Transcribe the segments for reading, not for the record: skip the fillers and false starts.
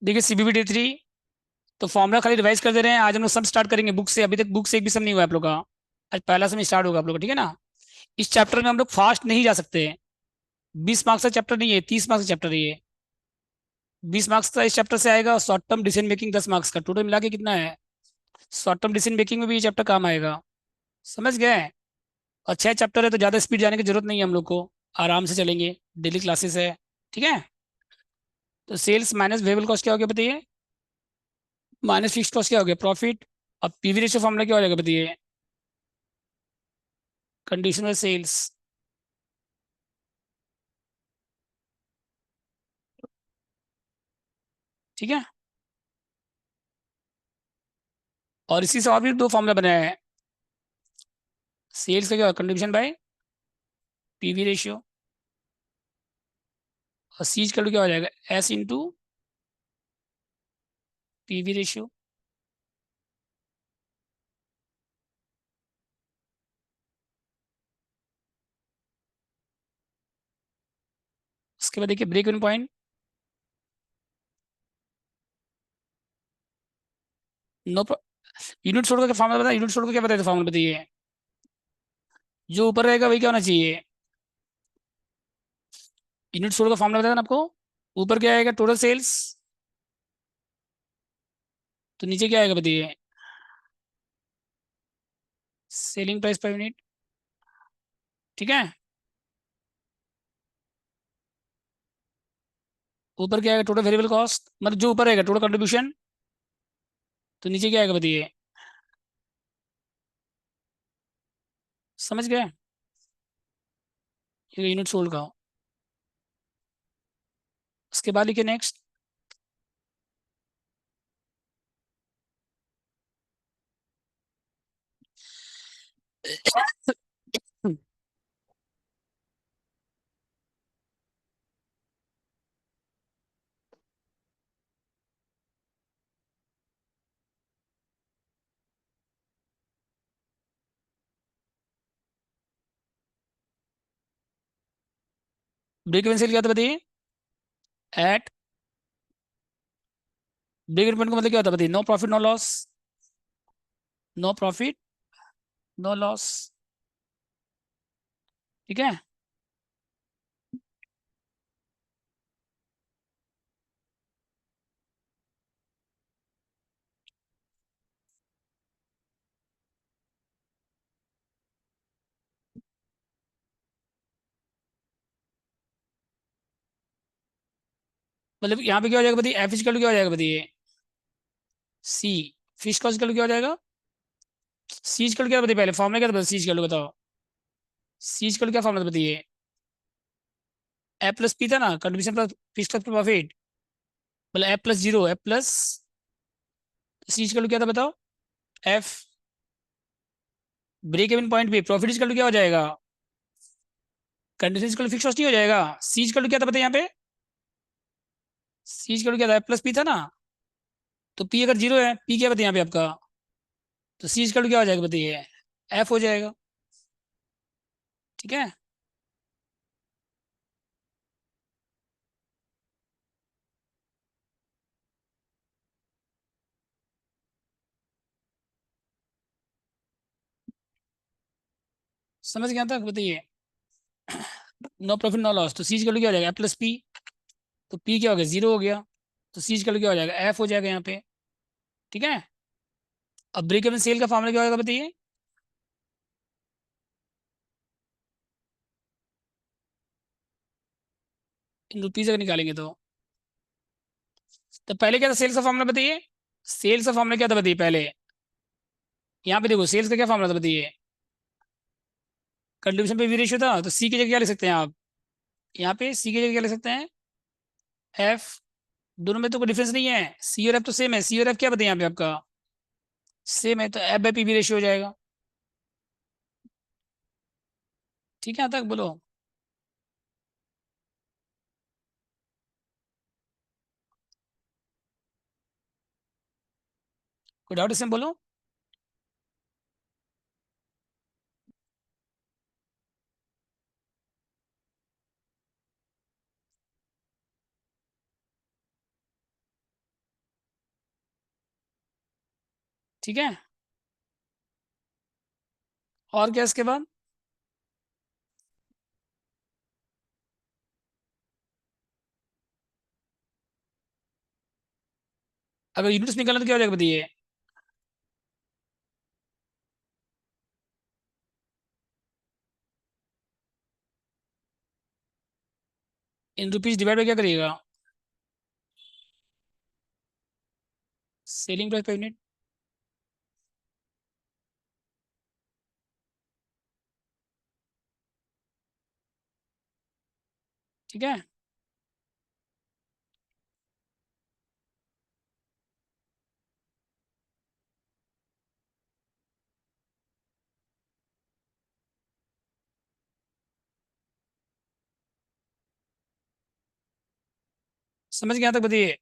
देखिए CBBT 3, तो formula खाली रिवाइज कर दे रहे हैं। आज हम लोग सब स्टार्ट करेंगे बुक से। अभी तक बुक से एक भी सम नहीं हुआ आप लोग का। आज पहला समय स्टार्ट होगा आप लोग का, ठीक है ना। इस चैप्टर में हम लोग फास्ट नहीं जा सकते। 20 मार्क्स का चैप्टर नहीं है, 30 मार्क्स का चैप्टर है ये। 20 मार्क्स का इस चैप्टर से आएगा। Short term decision making 10 marks का, टोटल मिला के कितना है। शॉर्ट टर्म डिसीजन मेकिंग में भी ये चैप्टर काम आएगा। समझ गए। और 6 चैप्टर है तो ज़्यादा स्पीड जाने की जरूरत नहीं है हम लोग को। आराम से चलेंगे। डेली क्लासेस है। ठीक है। तो सेल्स माइनस वेरिएबल कॉस्ट क्या हो गया बताइए। माइनस फिक्स कॉस्ट क्या हो गया, प्रॉफिट। अब पीवी रेशियो फॉर्मूला क्या हो जाएगा बताइए। Conditional sales. ठीक है। और इसी से और भी दो फॉर्मूला बनाया है। सेल्स का क्या होगा, कंट्रीब्यूशन बाय पीवी रेशियो। और सीज का क्या हो जाएगा, एस इंटू पीवी रेशियो। उसके बाद देखिए break even point. No. Unit छोड़ का फॉर्मूला बताया, यूनिट छोड़ का क्या बताया था फॉर्मूला बताइए। जो ऊपर रहेगा वही क्या होना चाहिए। यूनिट छोड़ का फॉर्मूला बताया था ना आपको। ऊपर क्या आएगा, टोटल सेल्स। तो नीचे क्या आएगा बताइए। Selling price per unit. ठीक है। ऊपर क्या आएगा, टोटल वेरिएबल कॉस्ट, मतलब जो ऊपर रहेगा टोटल कंट्रीब्यूशन। तो नीचे क्या आएगा बताइए। समझ गए। ये यूनिट सोल्ड का। उसके बाद लिखिए नेक्स्ट। ब्रेक इवन सेल क्या था बताइए। एट ब्रेक इवन पॉइंट का मतलब क्या होता है बताइए, no profit no loss. No profit no loss. ठीक है। मतलब यहाँ पे क्या हो जाएगा बताइए, एफ इजिकल क्या हो जाएगा बताइए। सी। फिश का इजिकल क्या हो जाएगा। सी इजिकल क्या बताइए, पहले फॉर्मूला क्या था, सी इजिकल बताओ। सी इजिकल क्या फॉर्मूला था बताइए। ए प्लस पी था ना, contribution plus fish plus profit. मतलब ए प्लस जीरो, ए प्लस। सी इजिकल क्या था बताओ। एफ। ब्रेक इवन पॉइंट पे प्रॉफिट इजिकल क्या हो जाएगा। कंडीशन इजिकल फिक्स कॉस्ट नहीं हो जाएगा। सी इजिकल क्या था बताइए यहाँ पे। सी इजिकल क्या था, एफ प्लस पी था ना। तो पी अगर जीरो है, पी क्या बताइए यहाँ पे आपका। तो सी इजिकल क्या हो जाएगा बताइए। एफ हो जाएगा। ठीक है। समझ गया था बताइए। नो प्रॉफिट नो लॉस, तो सीज का क्या हो जाएगा, प्लस पी। तो पी क्या हो गया, जीरो हो गया। तो सीज का क्या हो जाएगा, एफ हो जाएगा यहाँ पे। ठीक है। अब ब्रेक इवन सेल का फॉर्मूला क्या होगा बताइए। इन रुपीज अगर निकालेंगे तो पहले क्या था सेल्स का फॉर्मूला बताइए। सेल्स का फॉर्मूला क्या था बताइए पहले। यहाँ पे देखो सेल्स का क्या फॉर्मूला था बताइए। कंट्रीब्यूशन पे वी रेशियो था, तो सी की जगह क्या लिख सकते हैं आप। यहाँ पे सी की जगह क्या लिख सकते हैं, एफ। दोनों में तो कोई डिफरेंस नहीं है, सी और एफ तो सेम है। सी और एफ क्या बताइए यहाँ पे आपका, सेम है, तो F by P V ratio हो जाएगा। ठीक है, यहाँ तक बोलो। कोई डाउट इसमें बोलो। ठीक है। और क्या इसके बाद? अगर यूनिट्स निकालना तो क्या हो जाएगा बताइए? इन रुपीज डिवाइड बाय क्या करिएगा? Selling price per unit. ठीक है। समझ गया तक बताइए।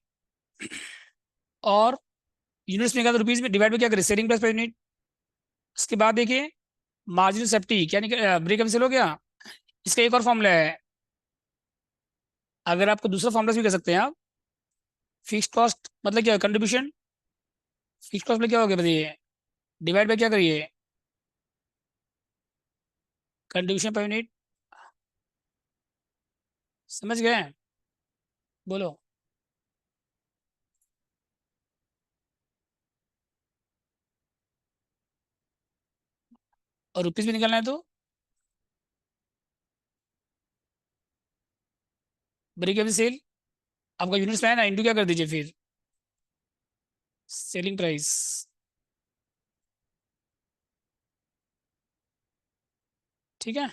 और यूनिट्स निकाल रुपीज में डिवाइड बाय क्या करें? Selling price per unit. उसके बाद देखिए, मार्जिन सेफ्टी क्या निकल, ब्रेक इवन सेल हो गया। इसका एक और फॉर्मूला है। अगर आपको दूसरा फॉर्मूला भी कर सकते हैं आप। फिक्स कॉस्ट मतलब क्या? कंट्रीब्यूशन। फिक्स कॉस्ट मतलब क्या हो गया बताइए? डिवाइड बाय क्या करिए? Contribution per unit. समझ गए? बोलो। और रुपीज भी निकालना है तो ब्रेक इवन सेल, आपका यूनिट्स में है ना, इंटू क्या कर दीजिए फिर? Selling price. ठीक है।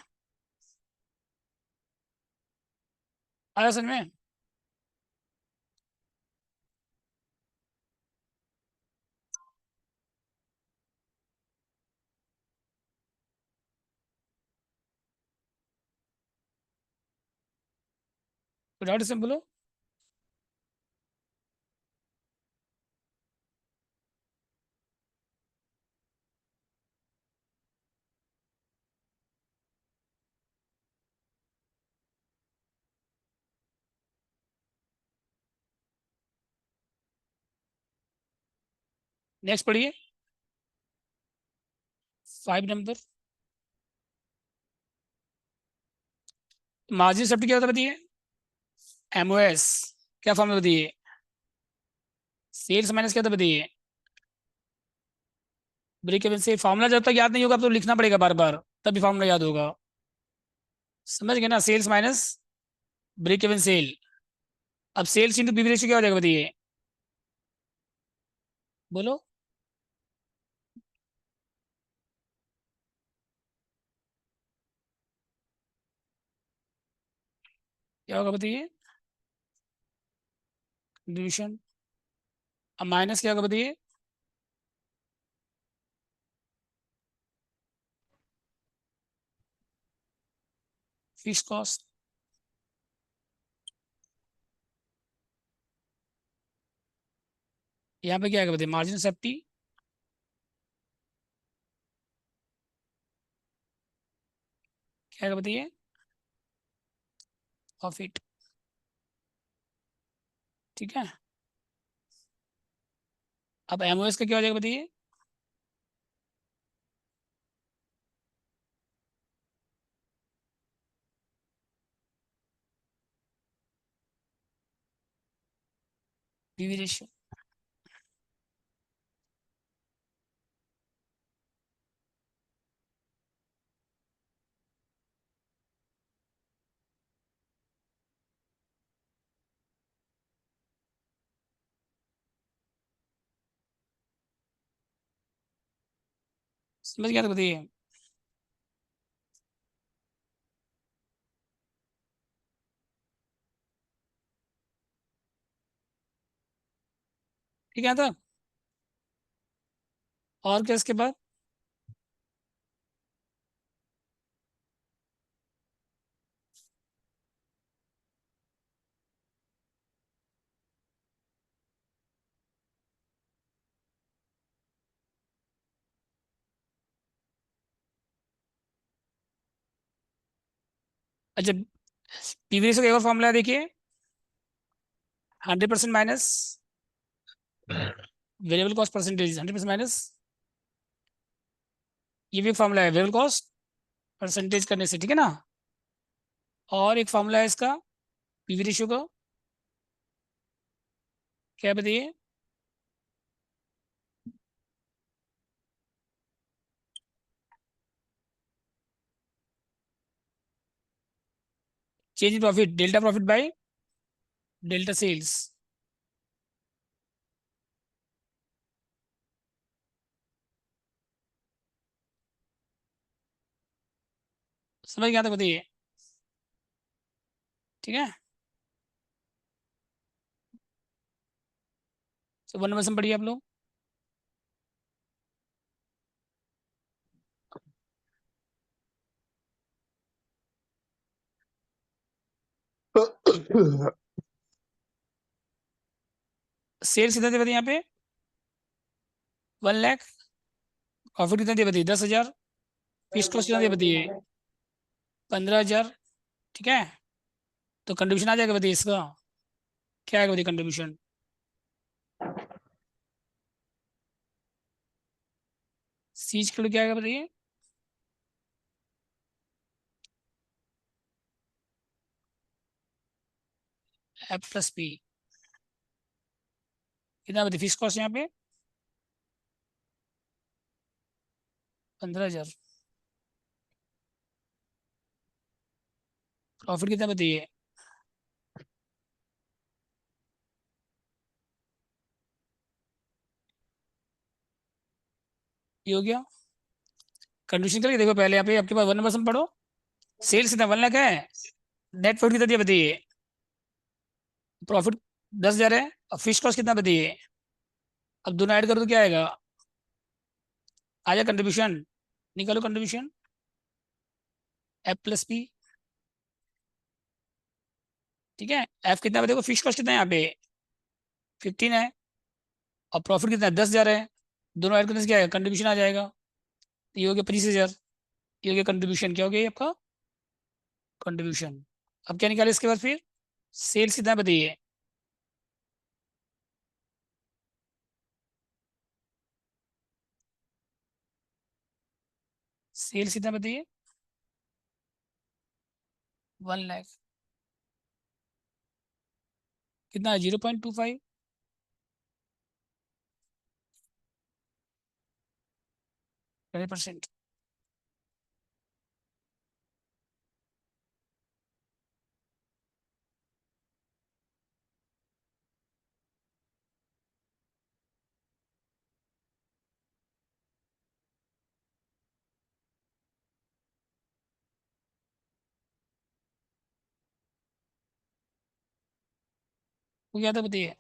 आया समझ में? तो डाउट इसमें बोलो। नेक्स्ट पढ़िए। 5 नंबर। मार्जिन सेफ्टी क्या होता है बताइए? एमओएस। क्या फॉर्मूला बताइए? सेल्स माइनस क्या था बताइए? ब्रेक इवन से फॉर्मूला जब तक याद नहीं होगा, अब तो लिखना पड़ेगा बार बार, तभी फॉर्मूला याद होगा। समझ गए ना? Sales minus break even sale. अब सेल्स इंटू पीवी रेशियो क्या हो जाएगा बताइए? बोलो। क्या होगा बताइए? डिविजन। अब माइनस क्या होगा बताइए? Fix cost. यहाँ पे क्या आएगा बताइए? Margin safety. क्या आएगा बताइए? प्रॉफिट। ठीक है। अब एमओएस का क्या हो जाएगा बताइए? PV ratio. समझ गया तो बताइए। ठीक है था। और क्या इसके बाद? अच्छा, पीवी रेशियो का एक और फॉर्मूला है देखिए। 100% minus variable cost percentage, 100% minus ये भी फॉर्मूला है वेरिएबल कॉस्ट परसेंटेज करने से, ठीक है ना। और एक फॉर्मूला है इसका पीवी रेशियो का, क्या है बताइए। Change in profit, delta profit by delta sales. समझ गया था बताइए, ठीक है। तो 1 नंबर पढ़िए आप लोग। सेल्स कितना दे बताइए यहाँ पे, 1 लाख। प्रॉफिट कितना दे बताइए, 10,000। फिक्स कॉस्ट कितना दे बताइए, 15,000, ठीक है। तो कंट्रीब्यूशन आ जाएगा बताइए इसका, क्या आएगा बताइए कंट्रीब्यूशन। सीज के लिए क्या आएगा बताइए, एफ प्लस पी। कितना बताइए फिक्स कॉस्ट यहाँ पे, 15,000। प्रॉफिट कितना बताइए, ये हो गया। कंट्रीब्यूशन करके देखो पहले यहाँ पे आपके पास 1 नंबर सम पढ़ो। सेल्स कितना 1 लाख है, नेट प्रॉफिट कितना दिया बताइए, प्रॉफिट 10,000 है। और फिक्स कॉस्ट कितना बताइए, अब दोनों ऐड कर दो क्या आएगा, आ जाए कंट्रीब्यूशन। निकालो कंट्रीब्यूशन, एफ प्लस पी, ठीक है। एफ कितना देखो, फिक्स कॉस्ट कितना है यहाँ पे 15 है, और प्रॉफिट कितना है 10,000 है। दोनों ऐड करने से क्या आएगा, कंट्रीब्यूशन आ जाएगा। तो ये हो गया 25,000, ये हो गया कंट्रीब्यूशन, क्या हो गया ये आपका कंट्रीब्यूशन। अब क्या निकाले इसके बाद फिर, सेल्स कितना है बताइए, सेल्स कितना बताइए, 1 लाख। कितना है 0.25, 20%। वो क्या था बताइए,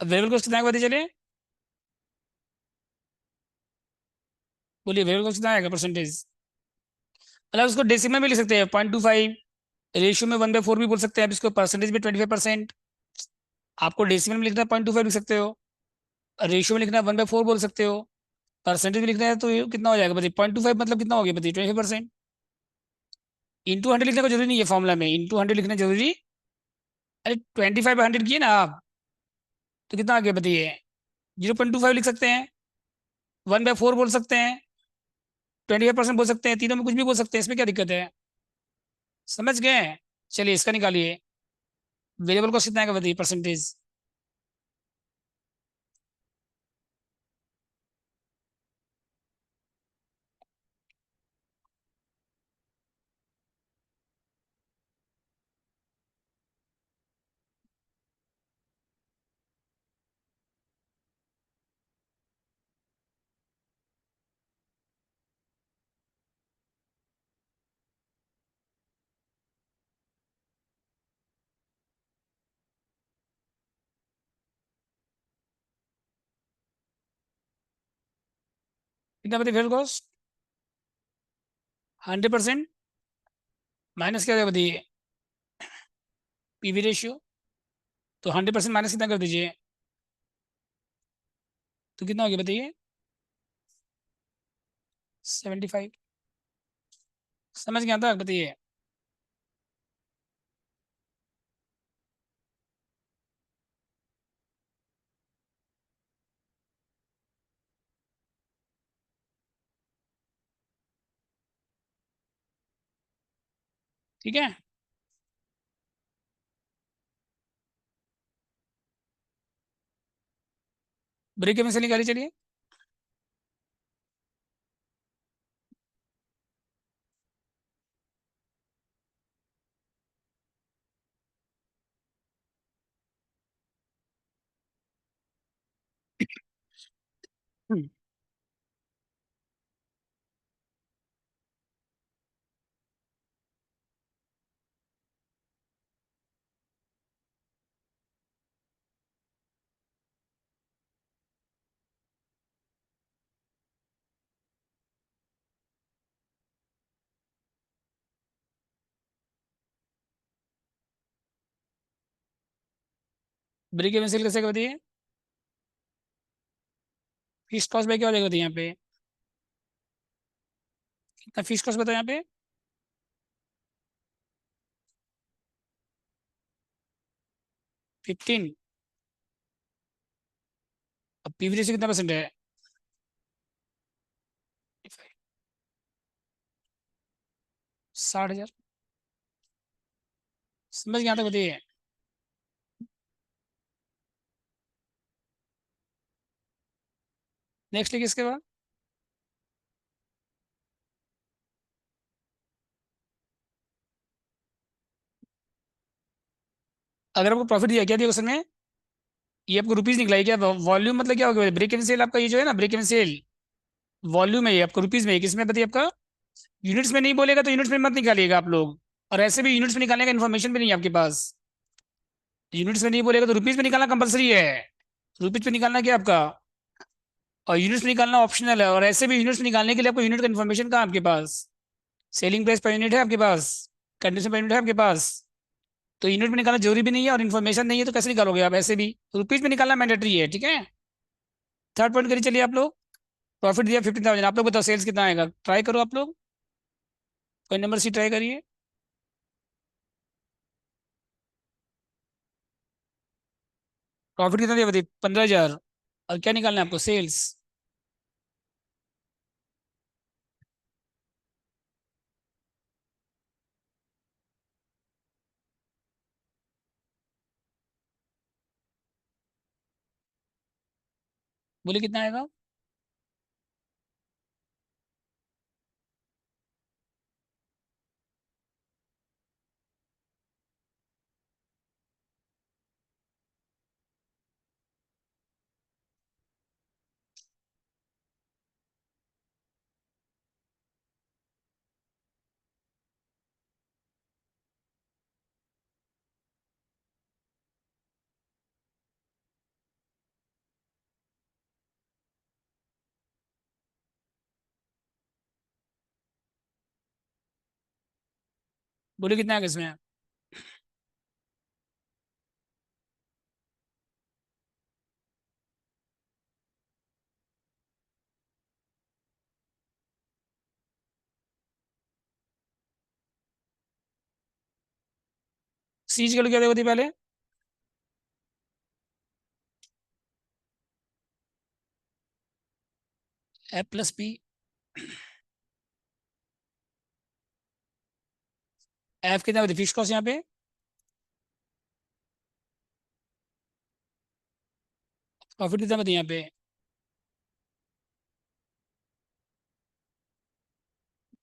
अब वेरिएबल कॉस्ट कितना बताइए चलिए, बोलिए वेरिएबल कॉस्ट कितना आएगा परसेंटेज। मतलब उसको डेसिमल में लिख सकते हैं 0.25, रेशियो में 1/4 भी बोल सकते हैं, अब इसको परसेंटेज में 25%। आपको डेसिमल में लिखना है 0.25 लिख सकते हो, रेशियो में लिखना है 1/4 बोल सकते हो, परसेंटेज में लिखना है तो ये कितना हो जाएगा बताइए, 0.25 मतलब कितना हो गया बताइए 25%। इंटू 100 लिखने का जरूरी नहीं है फॉर्मूला में, इंटू 100 लिखना जरूरी। अरे 25/100 किए ना आप, तो कितना आ गया बताइए, 0.25 लिख सकते हैं, 1/4 बोल सकते हैं, 25% बोल सकते हैं, तीनों में कुछ भी बोल सकते हैं, इसमें क्या दिक्कत है। समझ गए। चलिए इसका निकालिए, वेरिएबल कॉस्ट कितना आएगा बताइए परसेंटेज। कितना बताइए वेरिएबल कॉस्ट, 100% माइनस क्या होगा बताइए, पीवी रेशियो। तो 100% माइनस कितना कर दीजिए, तो कितना हो गया बताइए, 75। समझ गया था बताइए। ठीक है। ब्रेक इवन से निकाली, चलिए। ब्रेक इवन सेल कैसे कर दिए? फिक्स कॉस्ट भाई क्या हो जाएगा बताइए यहाँ पे? कितना फिक्स कॉस्ट बताओ यहाँ पे? 15। अब पीवी रेशियो कितना परसेंट है? 60,000। समझ गया, तक बताइए। नेक्स्ट लिखिए इसके बाद। अगर आपको प्रॉफिट दिया, क्या दिया क्वेश्चन में? ये आपको रुपीज निकला है क्या? वॉल्यूम मतलब क्या होगा? ब्रेक इवन सेल आपका ये जो है ना, ब्रेक इवन सेल वॉल्यूम है ये आपको रुपीज में है। किसमें बताइए आपका? यूनिट्स में नहीं बोलेगा तो यूनिट्स में मत निकालिएगा आप लोग। और ऐसे भी यूनिट्स में निकालने का इन्फॉर्मेशन भी नहीं है आपके पास। यूनिट्स में नहीं बोलेगा तो रुपीज में निकालना कंपलसरी है। रुपीज में निकालना क्या आपका? और यूनिट्स में निकालना ऑप्शनल है। और ऐसे भी यूनिट्स में निकालने के लिए आपको यूनिट का इन्फॉर्मेशन कहाँ है आपके पास? सेलिंग प्राइस पर यूनिट है आपके पास? कंडीशन पर यूनिट है आपके पास? तो यूनिट में निकालना जरूरी भी नहीं है, और इन्फॉर्मेशन नहीं है तो कैसे निकालोगे आप? ऐसे भी रुपीज में निकालना मैंडेटरी है, ठीक है। थर्ड पॉइंट करिए, चलिए आप लोग। प्रॉफिट दिया 15,000, आप लोग बताओ सेल्स कितना आएगा, ट्राई करो आप लोग। कोई नंबर सी ट्राई करिए। प्रॉफिट कितना दिया बताइए? 15,000। और क्या निकालना है आपको? सेल्स। बोले कितना आएगा? बोले कितना आएगा इसमें? सीज का क्या देखो पहले। F plus P. एफ कितना होती है फिक्स कॉस्ट यहाँ पे? प्रॉफिट कितना बताइए यहाँ पे?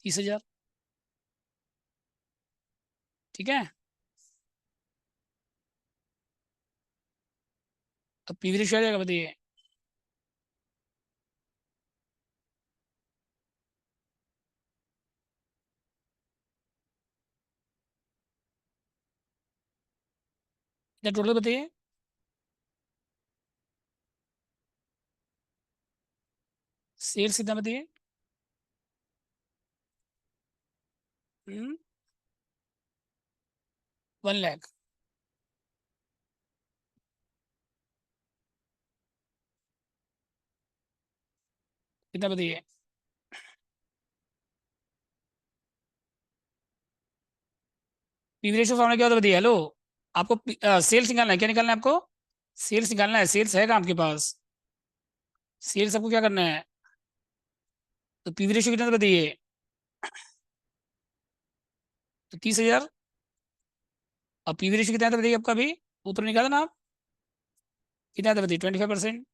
30,000। ठीक है। अब पीवी रेशियो आ जाएगा बताइए। क्या टोटल बताइए? सेल्स कितना बताइए? 1 लाख। कितना बताइए? पीवी रेशियो फॉर्मूला क्या होता है बताइए? हेलो। आपको सेल्स निकालना है, क्या निकालना है आपको? सेल्स निकालना है। सेल्स है आपके पास? सेल्स आपको क्या करना है? तो पीवी रेशियो कितना था बताइए? तो 30,000। अब पीवी रेशियो कितना था बताइए आपका अभी, ऊपर निकाला ना आप, कितना था बताइए, 25%।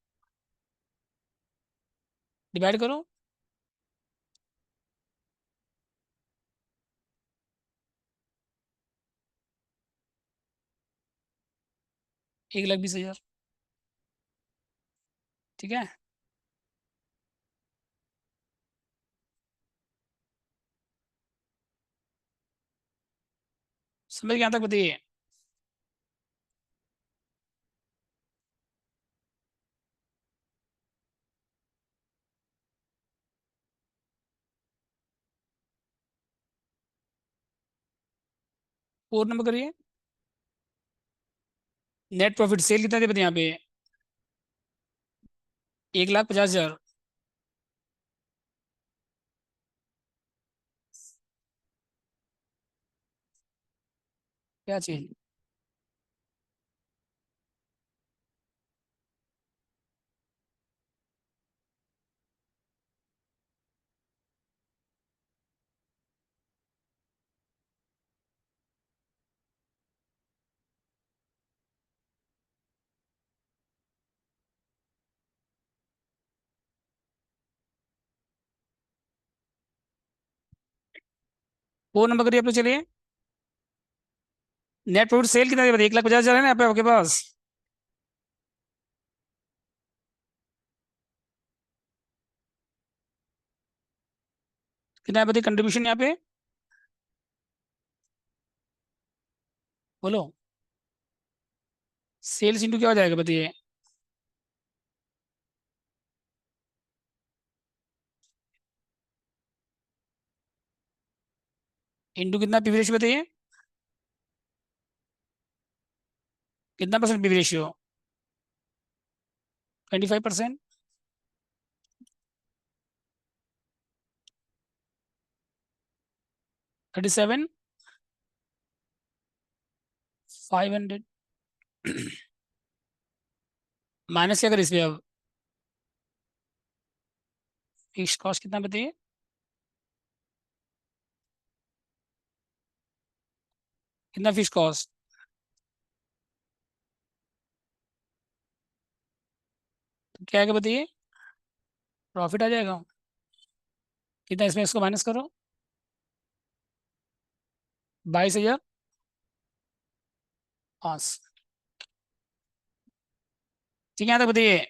डिवाइड करो। 1,20,000। ठीक है। समझ गया तक बताइए। 4 नंबर करिए। नेट प्रॉफिट सेल कितना थे बताइए यहाँ पे, 1,50,000। क्या चीज। 4 नंबर करिए आप लोग, चलिए। नेट प्रॉफिट सेल कितना थे बताइए, 1,50,000 है ना यहाँ पे आपके पास। कितना है बताइए कंट्रीब्यूशन यहाँ पे, बोलो। सेल्स इंटू क्या हो जाएगा बताइए। इंटू कितना पीवी रेशियो बताइए, कितना परसेंट पीवी रेशियो, 25%। 37,500। माइनस क्या करें इसमें अब, फिक्स कॉस्ट कितना बताइए। कितना फिक्स कॉस्ट, तो क्या आएगा बताइए, प्रॉफिट आ जाएगा। कितना इसमें इसको माइनस करो, 22,000। हाँ। ठीक है यहाँ तक बताइए।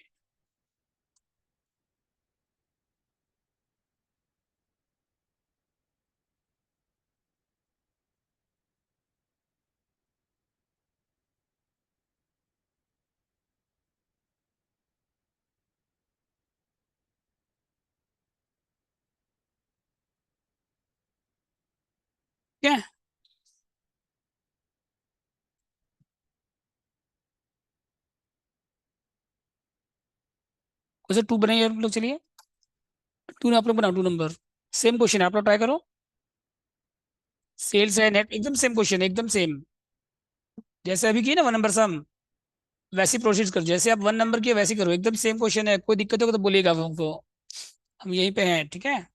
ठीक है। क्वेश्चन 2 बनाइए आप लोग, चलिए। 2 आप लोग बनाओ, 2 नंबर। सेम क्वेश्चन है, आप लोग ट्राई करो। सेल्स है नेट, एकदम सेम क्वेश्चन, एकदम सेम। जैसे अभी की ना 1 नंबर सम, वैसी प्रोसीड करो, जैसे आप 1 नंबर की वैसे करो, एकदम सेम क्वेश्चन है। कोई दिक्कत होगा तो बोलिएगा आप हमको, हम यहीं पे हैं, ठीक है।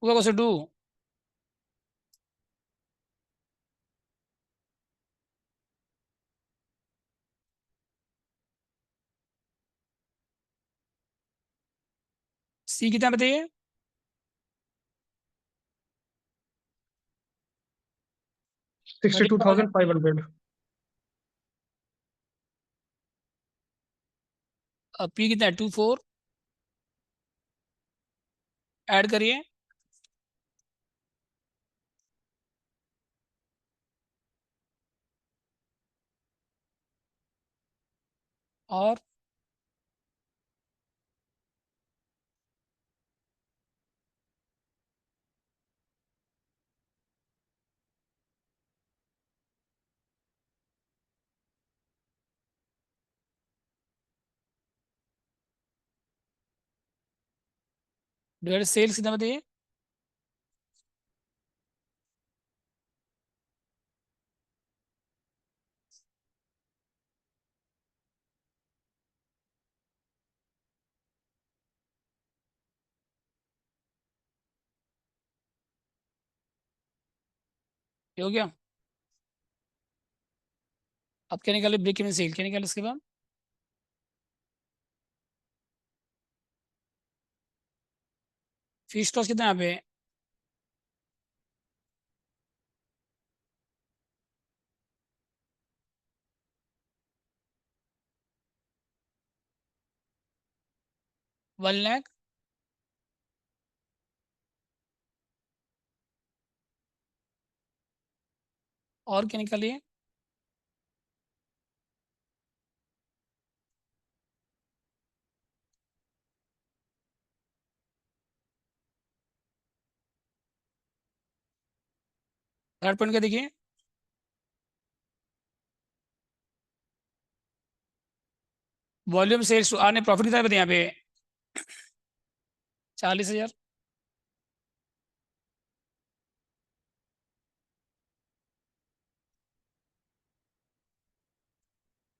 टू का टू। सी कितना बताइए। 62,500। अब पी कितना है, 24। ऐड करिए। और डिवाइड सेल्स कितना बताइए। ये हो गया। अब क्या निकाले, ब्रेक इवन सेल क्या निकाले इसके बाद। फीस कॉस्ट कितना है यहाँ पे। 1 लाख। और क्या निकालिए। थर्ड पॉइंट क्या देखिए। वॉल्यूम सेल्स आने प्रॉफिट कितना है बताइए यहाँ पे। 40,000।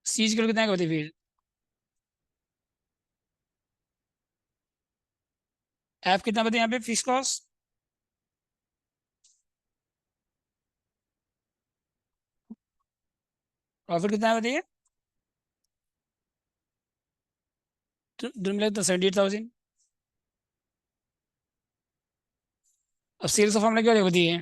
सीज किलो कितना है बताइए फिर। एफ कितना बताइए यहाँ पे फिक्स कॉस्ट। प्रॉफिट कितना है बताइए। तो मिला तो 78,000। अब सेल्स का फॉर्मूला क्या बताइए।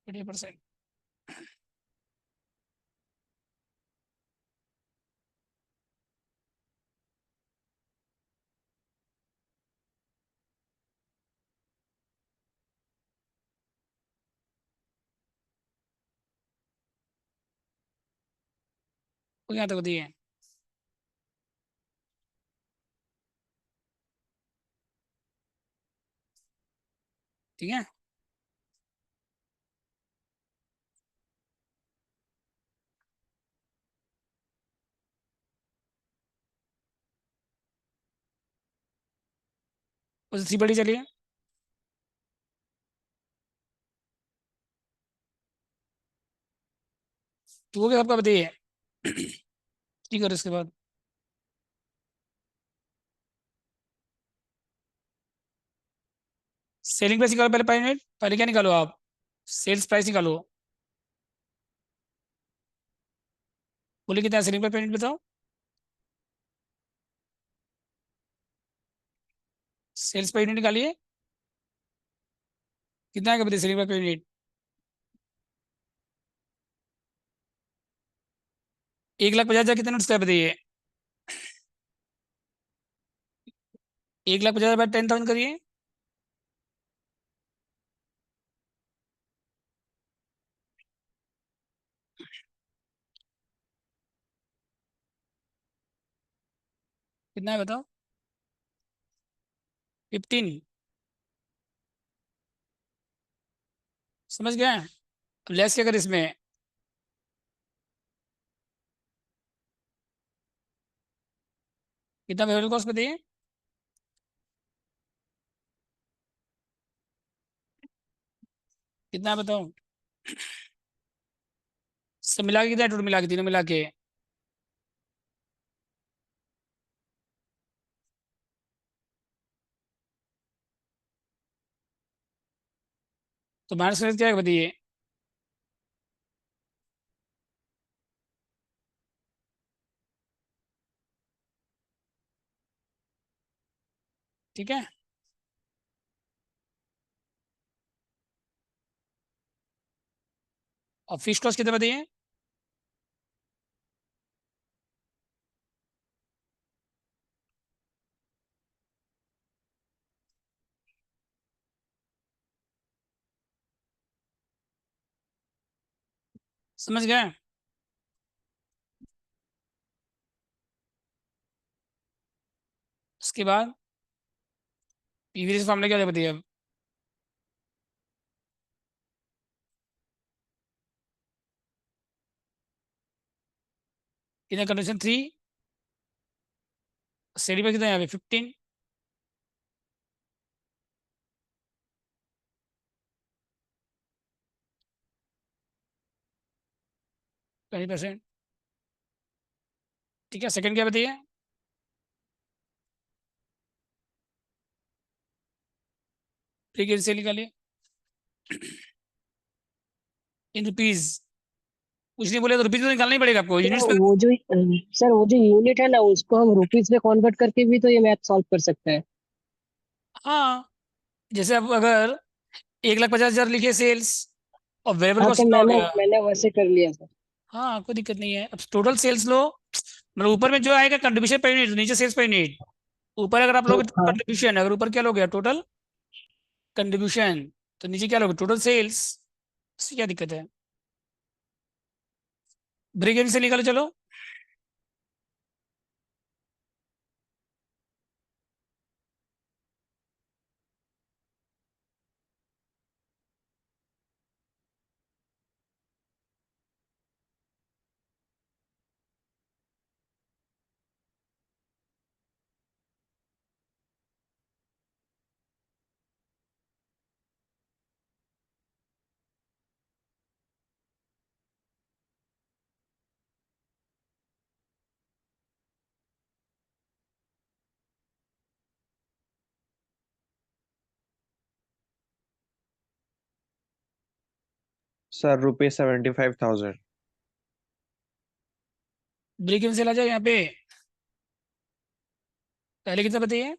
20%। वो यहाँ तक बताइए। ठीक है। उस सी बड़ी चलिए। तो वो क्या आपका बताइए। ठीक है, और इसके बाद सेलिंग प्राइस निकालो पहले, पहले क्या निकालो आप। सेल्स प्राइस निकालो। बोले कितना सेलिंग प्राइस पर यूनिट बताओ। सेल्स पर यूनिट निकालिए। कितना है बताइए सेलिंग प्राइस पर यूनिट। 1,50,000 कितना नोट्स का बताइए। 1,50,000 बाय 10,000 करिए। कितना है बताओ। 15। समझ गए। अब लेस क्या कर इसमें। कितना वेरिएबल कॉस्ट बताइए। कितना है बताओ। सब मिला के कितना है टोटल मिला के, तीनों मिला के? तो माइनस करके क्या है बताइए? ठीक है। और फिक्स कॉस्ट कितना बताइए? समझ गए? उसके बाद पीवी रेशियो फॉर्मूला क्या होता है बताइए अब? कितना कंडीशन 3, सेडी पर कितना है यहाँ पे 15, 20%। ठीक है, सेकंड क्या बताइए? ठीक है, से निकालिए इन रुपीज। कुछ नहीं बोले तो रुपीज तो निकालना ही पड़ेगा आपको, सर यूनिट्स में। वो जो सर वो जो यूनिट है ना, उसको हम रुपीज में कन्वर्ट करके भी तो ये मैथ सॉल्व कर सकते हैं। हाँ, जैसे अब अगर 1,50,000 लिखे सेल्स और वेरिएबल हाँ कॉस्ट तो कितना हो मैंने गया? मैंने वैसे कर लिया सर। हाँ, कोई दिक्कत नहीं है। अब टोटल सेल्स लो, मतलब ऊपर में जो आएगा कंट्रीब्यूशन पर यूनिट, नीचे सेल्स पर यूनिट। ऊपर अगर आप लोग हाँ कंट्रीब्यूशन, अगर ऊपर क्या लोगे टोटल कंट्रीब्यूशन, तो नीचे क्या लोगे टोटल सेल्स। इससे क्या दिक्कत है? ब्रेक इवन से निकालो चलो। सर ₹75,000। ब्रेक इवन से ला जाओ यहाँ पे। पहले कितना बताइए?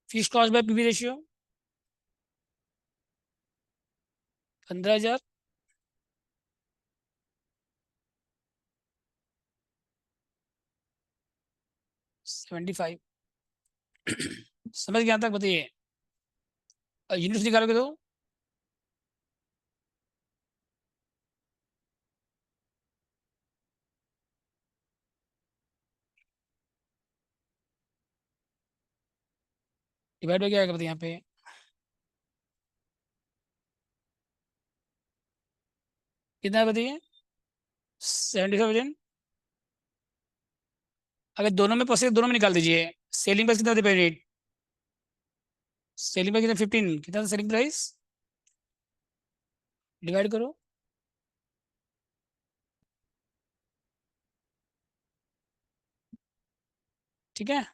Fix cost by PV ratio 15,000, 75। समझ गया तक बताइए? यूनिट्स निकालोगे तो डिवाइड बाय क्या आएगा बताइए यहाँ पे? कितना है बताइए? 75। अगर दोनों में पॉसिबल दोनों में निकाल दीजिए। सेलिंग प्राइस कितना होता है रेट? सेलिंग प्राइस कितना 15, कितना था सेलिंग प्राइस? डिवाइड करो। ठीक है।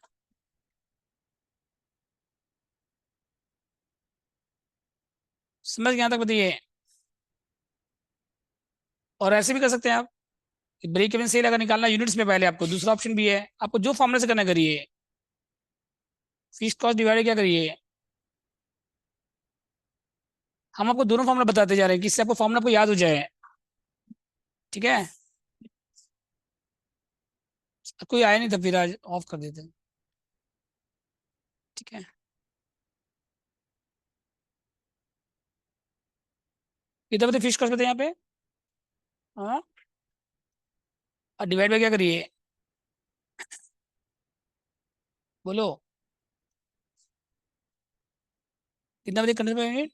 समझ गया तक बताइए? और ऐसे भी कर सकते हैं आप, ब्रेक इवन सेल अगर निकालना यूनिट्स में, पहले आपको दूसरा ऑप्शन भी है, आपको जो फॉर्मूला से करना करिए। फिक्स कॉस्ट डिवाइड क्या करिए? हम आपको दोनों फॉर्मूला बताते जा रहे हैं, किससे आपको फॉर्मूला को याद हो जाए। ठीक है। कोई आया नहीं था, फिर आज ऑफ कर देते हैं। ठीक है। कितना बताइए फिक्स कॉस्ट बताइए यहाँ पे? हाँ, और डिवाइड बाय क्या करिए? बोलो। कितना बताइए कंट्रीब्यूशन पर यूनिट?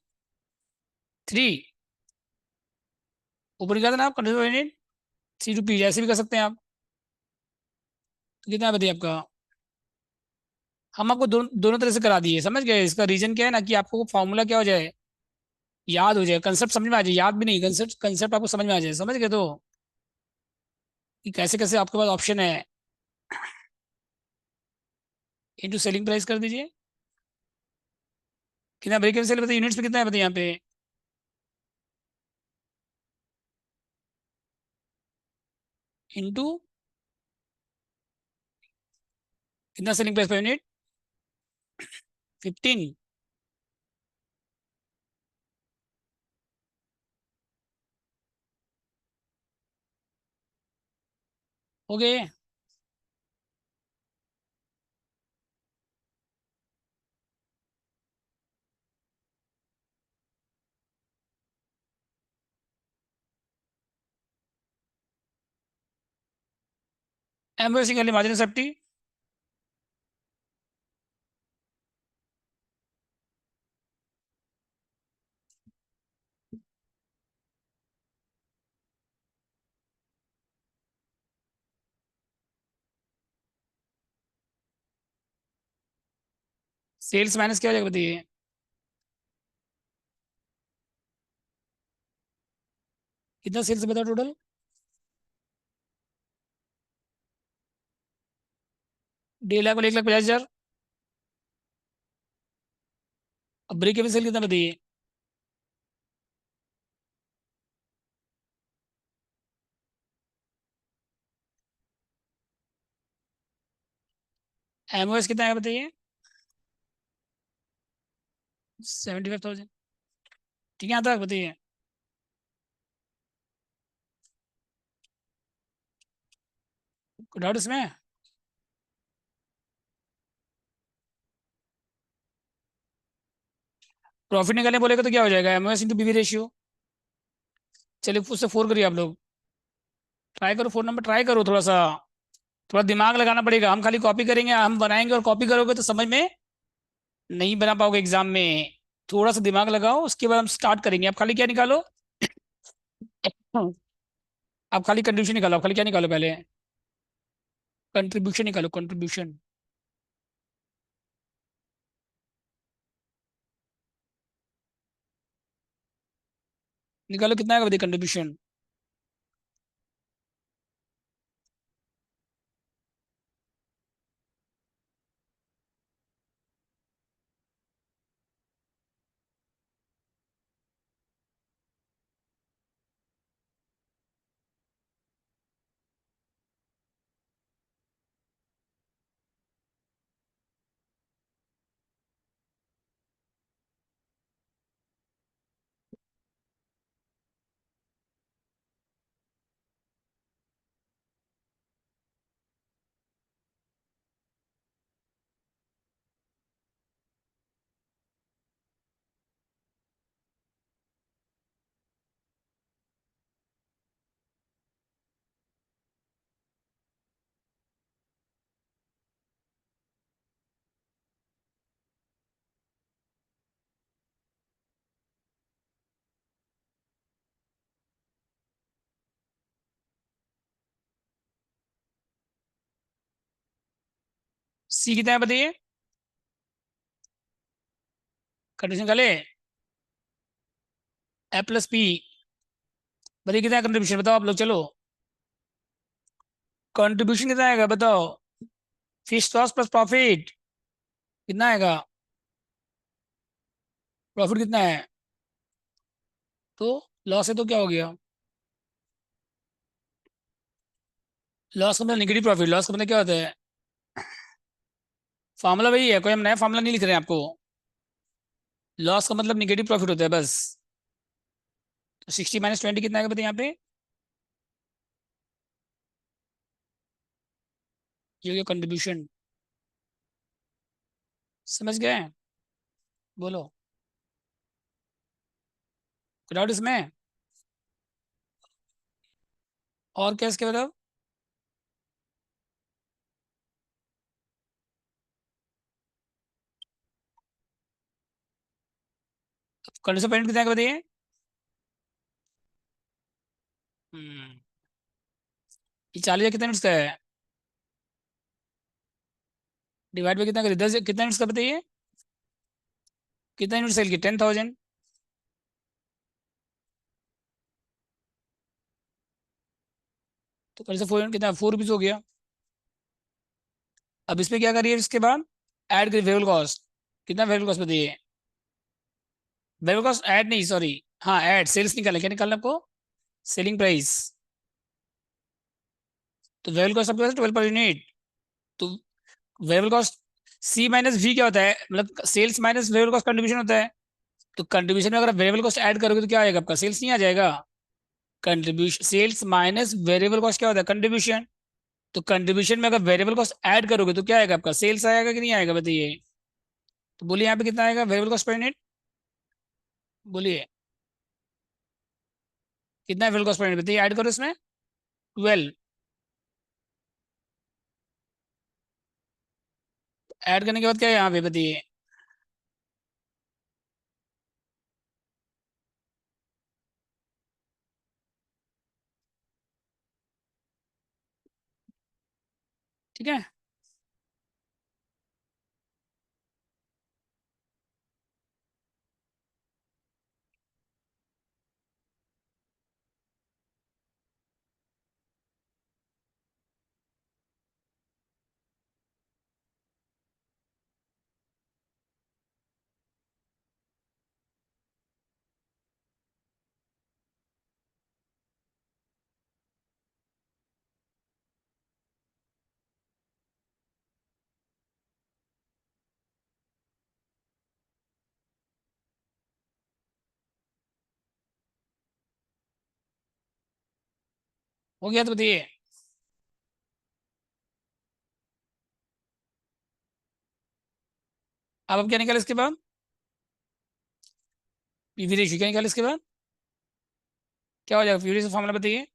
3। ऊपर क्या था ना आप, कंट्रीब्यूशन पर यूनिट 3 रुपीज, ऐसे भी कर सकते हैं आप। तो कितना बताइए आपका? हम आपको दोनों दोनों तरह से करा दिए, समझ गए? इसका रीजन क्या है ना, कि आपको फॉर्मूला क्या हो जाए, याद हो जाए, कंसेप्ट समझ में आ जाए, याद भी नहीं, कंसेप्ट कंसेप्ट आपको समझ में आ जाए, समझ गए तो कि कैसे कैसे आपके पास ऑप्शन है। इनटू सेलिंग प्राइस कर दीजिए, कितना ब्रेक इवन सेल बताइए, यूनिट्स में कितना है बताइए यहाँ पे। इनटू कितना selling price per unit, 15। Okay. MOS निकालिए, मार्जिन सेफ्टी। सेल्स माइनस क्या हो जाएगा बताइए। कितना सेल्स बताओ टोटल। 1.5 लाख और 1,50,000। अब ब्रेक इवन सेल कितना बताइए। एमओएस कितना है बताइए। 75,000। ठीक है, यहाँ तक बताइए। कोई डाउट इसमें। प्रॉफिट निकालने बोलेगा तो क्या हो जाएगा, एमओएस इंटू बीवी रेशियो। चलिए उससे 4 करिए आप लोग, ट्राई करो 4 नंबर, ट्राई करो थोड़ा सा, थोड़ा दिमाग लगाना पड़ेगा। हम खाली कॉपी करेंगे, हम बनाएंगे और कॉपी करोगे तो समझ में नहीं बना पाओगे एग्जाम में। थोड़ा सा दिमाग लगाओ, उसके बाद हम स्टार्ट करेंगे। आप खाली क्या निकालो, आप खाली कंट्रीब्यूशन निकालो, आप खाली क्या निकालो पहले, कंट्रीब्यूशन निकालो, कंट्रीब्यूशन। निकालो कितना है बताइए कंट्रीब्यूशन। सी कितना है बताइए, कंट्रीब्यूशन निकाले। ए प्लस पी, बताइए कितना है कंट्रीब्यूशन, बताओ आप लोग चलो। कंट्रीब्यूशन कितना आएगा बताओ। फिक्स लॉस प्लस प्रॉफिट कितना आएगा, प्रॉफिट कितना है। तो लॉस है तो क्या हो गया, लॉस का मतलब निगेटिव प्रॉफिट, लॉस का मतलब क्या होता है। फार्मूला वही है, कोई हम नया फार्मूला नहीं लिख रहे हैं आपको। लॉस का मतलब निगेटिव प्रॉफिट होता है बस। तो 60 - 20 कितना आएगा बताइए यहाँ पे। ये हो गया कंट्रीब्यूशन। समझ गए, बोलो डाउट इसमें। और क्या इसके मतलब, कंडीशन पॉइंट कितना आएगा बताइए। हम्म, ये 40 कितना यूनिट्स का है, डिवाइड बाई कितना करिए, 10 कितना यूनिट्स का बताइए। कितना यूनिट सेल की, 10,000। तो कर से 4 कितना 4 रुपीज हो गया। अब इसमें क्या करिए इसके बाद, ऐड करिए वेरिएबल कॉस्ट। कितना वेरिएबल कॉस्ट बताइए। वेरिएबल कॉस्ट ऐड नहीं, सॉरी, हाँ ऐड सेल्स निकालना, क्या निकालना आपको, सेलिंग प्राइस। तो वेरिएबल कॉस्ट आपके पास 12 पर यूनिट। तो variable cost C minus V क्या होता है, मतलब sales minus variable cost contribution होता है। तो कंट्रीब्यूशन में अगर वेरिएबल कॉस्ट ऐड करोगे तो क्या आएगा आपका, सेल्स नहीं आ जाएगा। Contribution sales minus variable cost क्या होता है, कंट्रीब्यूशन। तो कंट्रीब्यूशन में अगर वेरिएबल कॉस्ट ऐड करोगे तो क्या आएगा आपका, सेल्स आएगा कि नहीं आएगा बताइए। तो बोलिए यहाँ पे कितना आएगा वेरिएबल कॉस्ट पर यूनिट, बोलिए कितना है वेरिएबल कॉस्ट पर यूनिट बताइए, ऐड करो इसमें 12। ऐड करने के बाद क्या है यहाँ पे बताइए। ठीक है। हो गया तो बताइए। अब क्या निकाले इसके बाद, पीवी रेशियो क्या निकाले इसके बाद, क्या हो जाएगा पीवी रेशियो फॉर्मूला बताइए।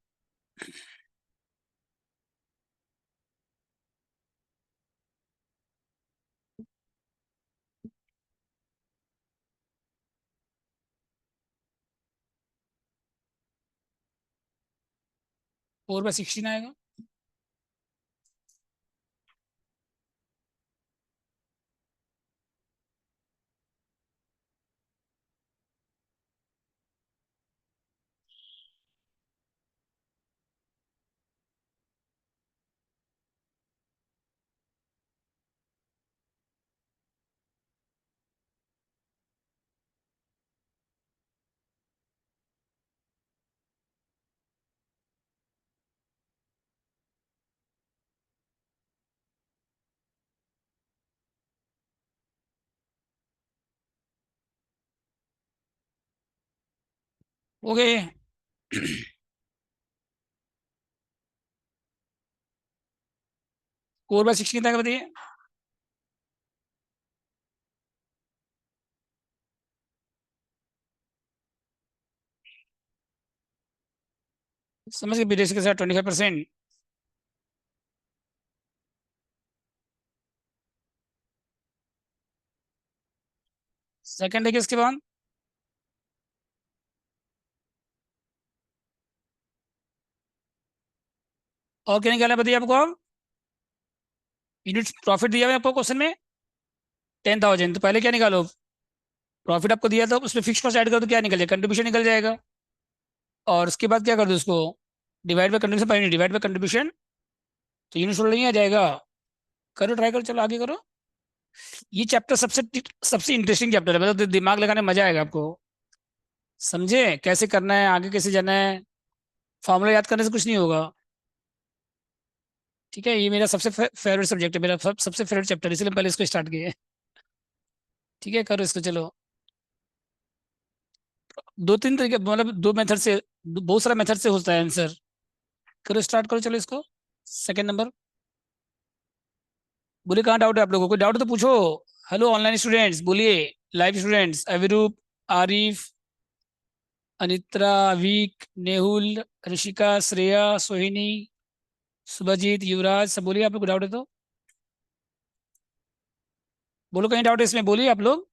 4/16 आएगा। हो गए। 4/16 कितना आएगा बताइए। समझ के पीवी रेशियो के साथ 25%। सेकंड है कि इसके बाद, और क्या निकालना है बताइए आपको। अब यूनिट प्रॉफिट दिया हुआ है आपको क्वेश्चन में 10,000। तो पहले क्या निकालो, प्रॉफिट आपको दिया था उसमें फिक्स कॉस्ट ऐड करो तो क्या निकल जाएगा, कंट्रीब्यूशन निकल जाएगा। और उसके बाद क्या कर दो उसको, divide by contribution per unit, divide by contribution. तो यूनिट नहीं आ जाएगा। करो ट्राई करो, चलो आगे करो। ये चैप्टर सबसे सबसे इंटरेस्टिंग चैप्टर है, मतलब दिमाग लगाने में मजा आएगा आपको। समझे कैसे करना है, आगे कैसे जाना है। फॉर्मूला याद करने से कुछ नहीं होगा। ठीक है, ये मेरा सबसे फेवरेट सब्जेक्ट है, मेरा सबसे फेवरेट चैप्टर, इसलिए पहले इसको स्टार्ट किए। ठीक है, करो इसको चलो। दो तीन तरीके, मतलब दो मेथड से, बहुत सारा मेथड से होता है आंसर। करो स्टार्ट करो चलो इसको। सेकंड नंबर, बोलिए कहाँ डाउट है आप लोगों को, कोई डाउट तो पूछो। हेलो ऑनलाइन स्टूडेंट्स बोलिए, लाइव स्टूडेंट्स, अविरूप, आरिफ, अनित्रा, अवीक, नेहुल, ऋषिका, श्रेया, सोहिनी, सुभजीत, युवराज, सब बोलिए आप लोग को डाउट है तो। बोलो कहीं डाउट है इसमें, बोलिए आप लोग।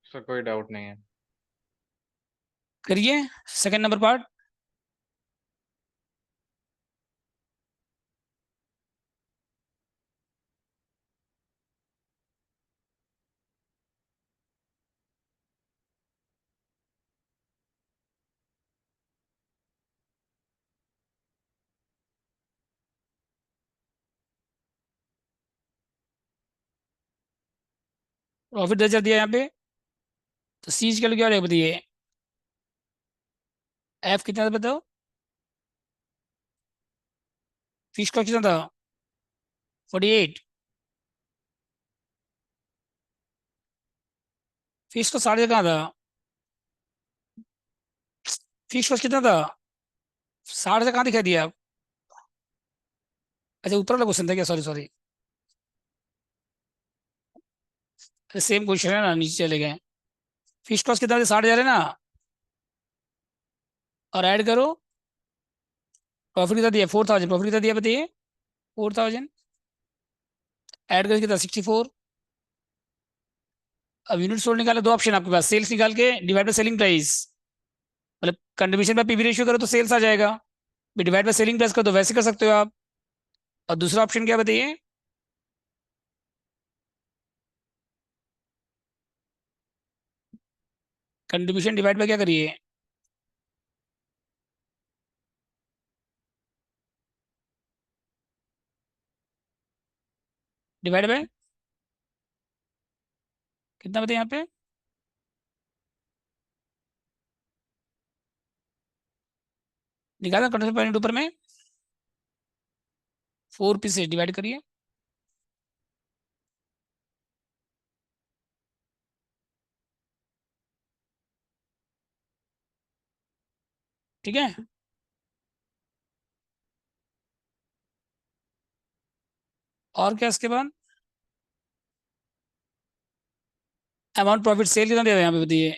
सर कोई डाउट नहीं है। करिए सेकंड नंबर पार्ट। प्रॉफिट 10,000 दिया यहाँ पे, तो सीज का क्या रहेगा बताइए। एफ कितना था बताओ, फिश का कितना था 48, फिश का 60 कहाँ था, फिश का कितना था 60 से कहाँ दिखा दिया। अच्छा ऊपर वाला क्वेश्चन था क्या, सॉरी सॉरी, सेम क्वेश्चन है ना, नीचे चले गए। फिश कॉस्ट कितना 60,000 है ना, और ऐड करो प्रॉफिट कितना दिया 4,000, प्रॉफिट कितना दिया बताइए 4,000, ऐड करके कितना 64। अब यूनिट सोल्ड निकाले, दो ऑप्शन आपके पास, सेल्स निकाल के डिवाइड बाय सेलिंग प्राइस, मतलब कंट्रीब्यूशन बाय पीवी रेशियो करो तो सेल्स आ जाएगा, डिवाइड बाय सेलिंग प्राइस करो तो वैसे कर सकते हो आप। और दूसरा ऑप्शन क्या बताइए, कंट्रीब्यूशन डिवाइड बाय क्या करिए, डिवाइड बाय कितना बताइए यहाँ पे, निकाला कंट्रीब्यूशन पॉइंट ऊपर में 4 पी से डिवाइड करिए, ठीक है। और क्या इसके बाद, अमाउंट प्रॉफिट सेल कितना दे रहे हैं यहाँ पे बताइए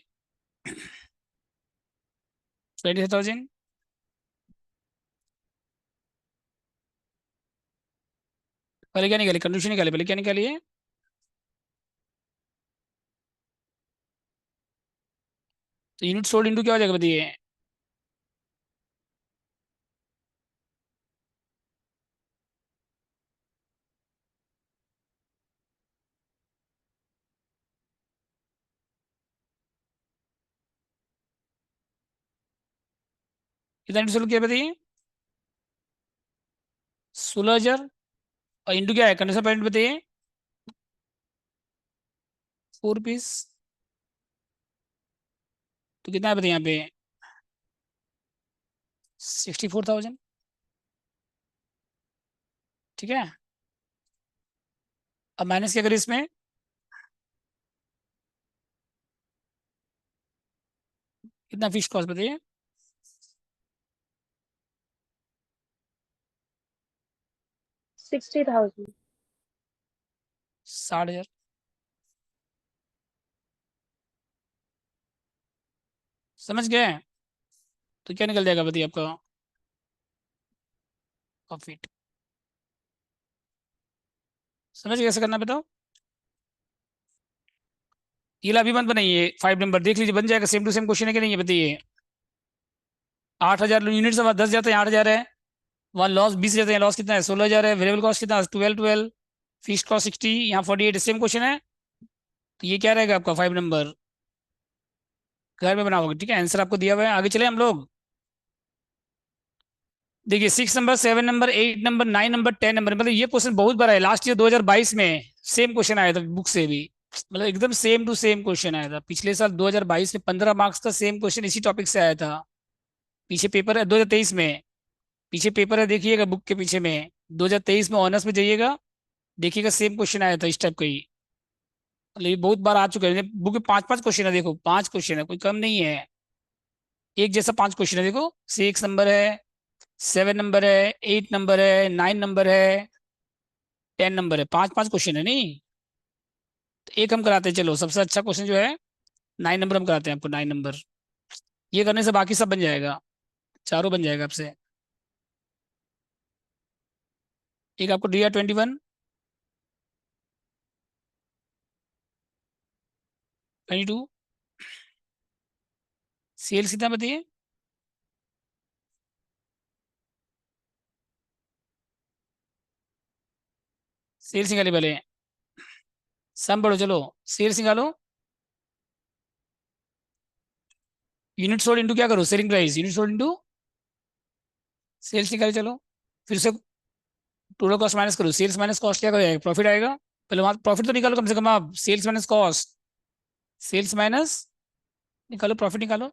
20,000, पहले क्या निकाले कंट्रीब्यूशन निकाले, पहले क्या निकालिए, तो यूनिट सोल्ड इंटू क्या हो जाएगा बताइए, कितना यूनिट सोल्ड किया बताइए 16,000, और इंटू क्या है कंडीशन पॉइंट बताइए 4 पीस, तो कितना है बताइए यहाँ पे 64,000, ठीक है। अब माइनस क्या करें इसमें, कितना फिश कॉस्ट बताइए 60,000। 60,000, समझ गए, तो क्या निकल जाएगा बताइए आपका प्रॉफिट, समझ गए कैसे करना बताओ। ये अभी मत बनाइए, 5 नंबर देख लीजिए बन जाएगा, सेम टू सेम क्वेश्चन है कि नहीं ये बताइए। 8,000 यूनिट से 10 जाते हैं 8,000 है, वहाँ लॉस 20 जाते हैं, लॉस कितना है 16,000 है, वेरिएबल कॉस्ट कितना 12 फिक्स कॉस्ट 60, यहाँ 48, सेम क्वेश्चन है। तो ये क्या रहेगा आपका 5 नंबर, घर में बनाओगे, ठीक है, आंसर आपको दिया हुआ है। आगे चले हम लोग, देखिए 6 number 7 number 8 number 9 number 10 number, मतलब ये क्वेश्चन बहुत बड़ा है, लास्ट ईयर 2022 में सेम क्वेश्चन आया था बुक से भी, मतलब एकदम सेम टू सेम क्वेश्चन आया था पिछले साल 2022 में, 15 मार्क्स का सेम क्वेश्चन इसी टॉपिक से आया था। पीछे पेपर है 2023 में, पीछे पेपर है देखिएगा बुक के पीछे में, 2023 में ऑनर्स में जाइएगा, देखिएगा सेम क्वेश्चन आया था इस टाइप का ही, मतलब ये बहुत बार आ चुके हैं बुक में, 5-5 क्वेश्चन है, देखो 5 क्वेश्चन है, कोई कम नहीं है, एक जैसा 5 क्वेश्चन है, देखो 6 नंबर है, 7 नंबर है, 8 नंबर है, 9 नंबर है, 10 नंबर है, 5-5 क्वेश्चन है नहीं। तो एक हम कराते हैं, चलो सबसे अच्छा क्वेश्चन जो है 9 नंबर हम कराते हैं आपको, 9 नंबर, ये करने से बाकी सब बन जाएगा, चारों बन जाएगा आपसे। एक आपको दिया 21, 22, सेल्स कितना बताइए, सेल्स निकाले पहले, सम पढ़ो चलो, सेल्स निकालो, यूनिट सोल्ड इंटू क्या करो selling price, unit sold into sales निकाले चलो, फिर से टोटल कॉस्ट माइनस करो, सेल्स माइनस कॉस्ट क्या करेगा प्रॉफिट आएगा, पहले वहां प्रॉफिट तो निकालो कम से कम, आप sales minus cost, sales minus, निकालो प्रॉफिट निकालो।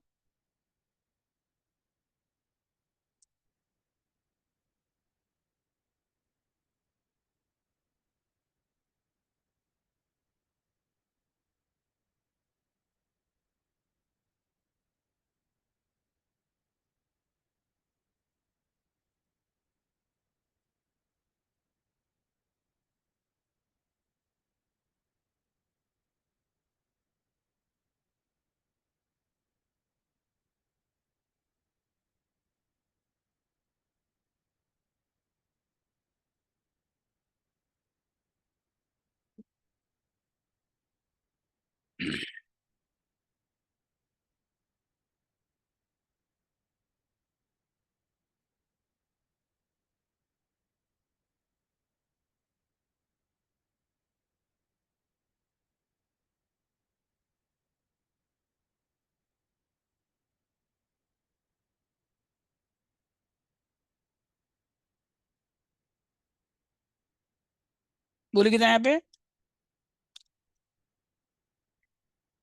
बोले कितना है यहाँ पे,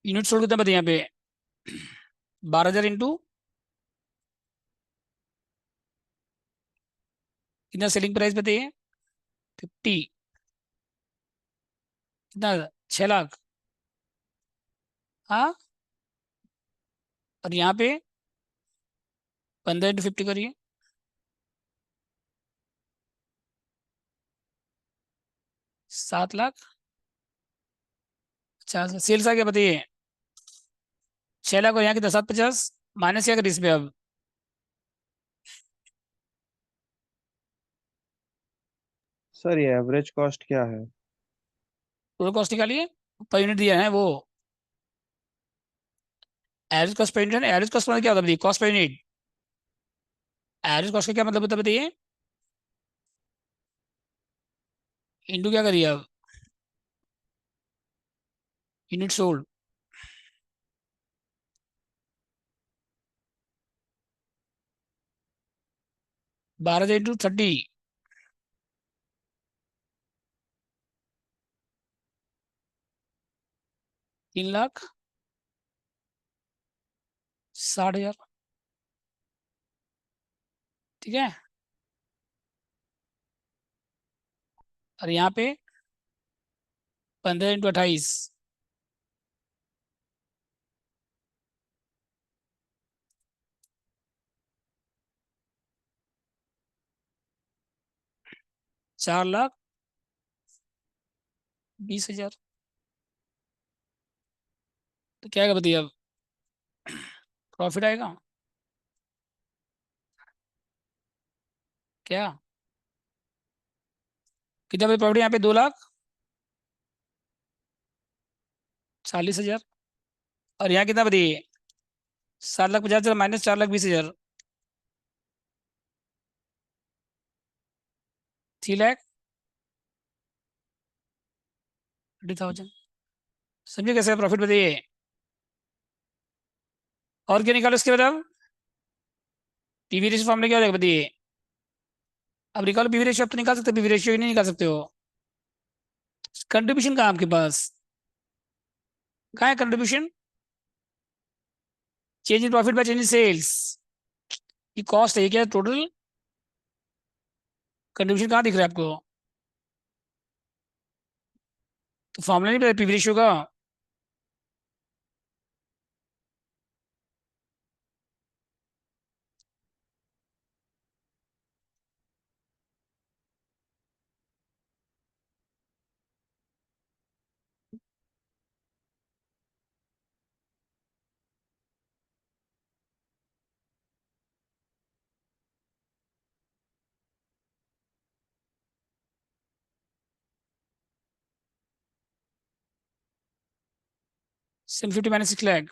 यूनिट सोल्ड कितना बताइए यहाँ पे, 12,000 इंटू कितना सेलिंग प्राइस बताइए, 50, कितना, 6 लाख। हाँ, और यहाँ पे 15 इंटू 50 करिए, 7 लाख 50। सेल्स आ गया बताइए, 6 लाख, और यहाँ की 10,750 माइनस क्या करिए इस पे अब, सर ये एवरेज कॉस्ट क्या है? टोटल कॉस्ट निकालिए, पर यूनिट दिया है वो, एवरेज कॉस्ट पर यूनिट है। एवरेज कॉस्ट मतलब क्या होता है बताइए, cost per unit, average cost का क्या मतलब होता है बताइए, इंटू क्या करिए अब, यूनिट सोल्ड, 12,000 इंटू 30, 3,60,000, ठीक है। और यहाँ पे 15 इंटू 28, 4,20,000। तो क्या आएगा बताइए अब, प्रॉफिट आएगा क्या, कितना बजे प्रॉफिट यहाँ पे, 2,40,000। और यहाँ कितना बताइए, 7,50,000 माइनस 4,20,000, 3,30,000। समझिए कैसे प्रॉफिट बताइए, और क्या निकालो इसके बाद अब, पीवी रेशियो फॉर्मूला क्या हो जाएगा बताइए, अब निकालो पीवी रेशियो, अब तो निकाल सकते, पीवी रेशियो ही नहीं निकाल सकते हो, कंट्रीब्यूशन कहाँ आपके पास, कहाँ है contribution, change in profit by change in sales, ये कॉस्ट है क्या टोटल, कंट्रीब्यूशन कहाँ दिख रहा है आपको, तो फॉर्मूला नहीं पता पीवी रेशियो का, सेवन 50 माइनस 6 लाख,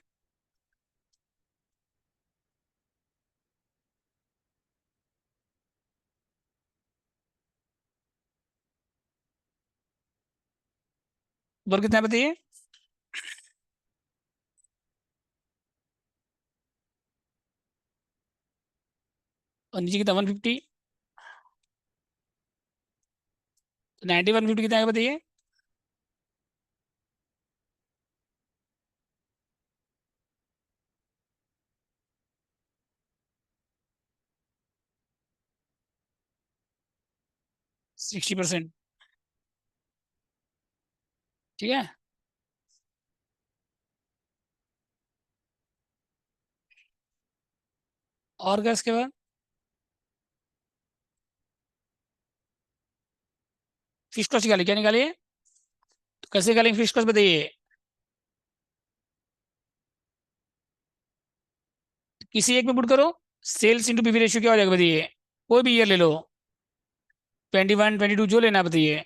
ऊपर कितना है बताइए, और नीचे कितना 150, 91 150 कितना है बताइए, 60%। ठीक है। और क्या इसके बाद? फिश कॉस्ट निकालिए, क्या निकालिए? तो कैसे निकालेंगे फिश कॉस्ट बताइए? किसी एक में पुट करो। सेल्स इंटू पीवी रेशियो क्या हो जाएगा बताइए? कोई भी ईयर ले लो, 21 22 जो लेना है बताइए।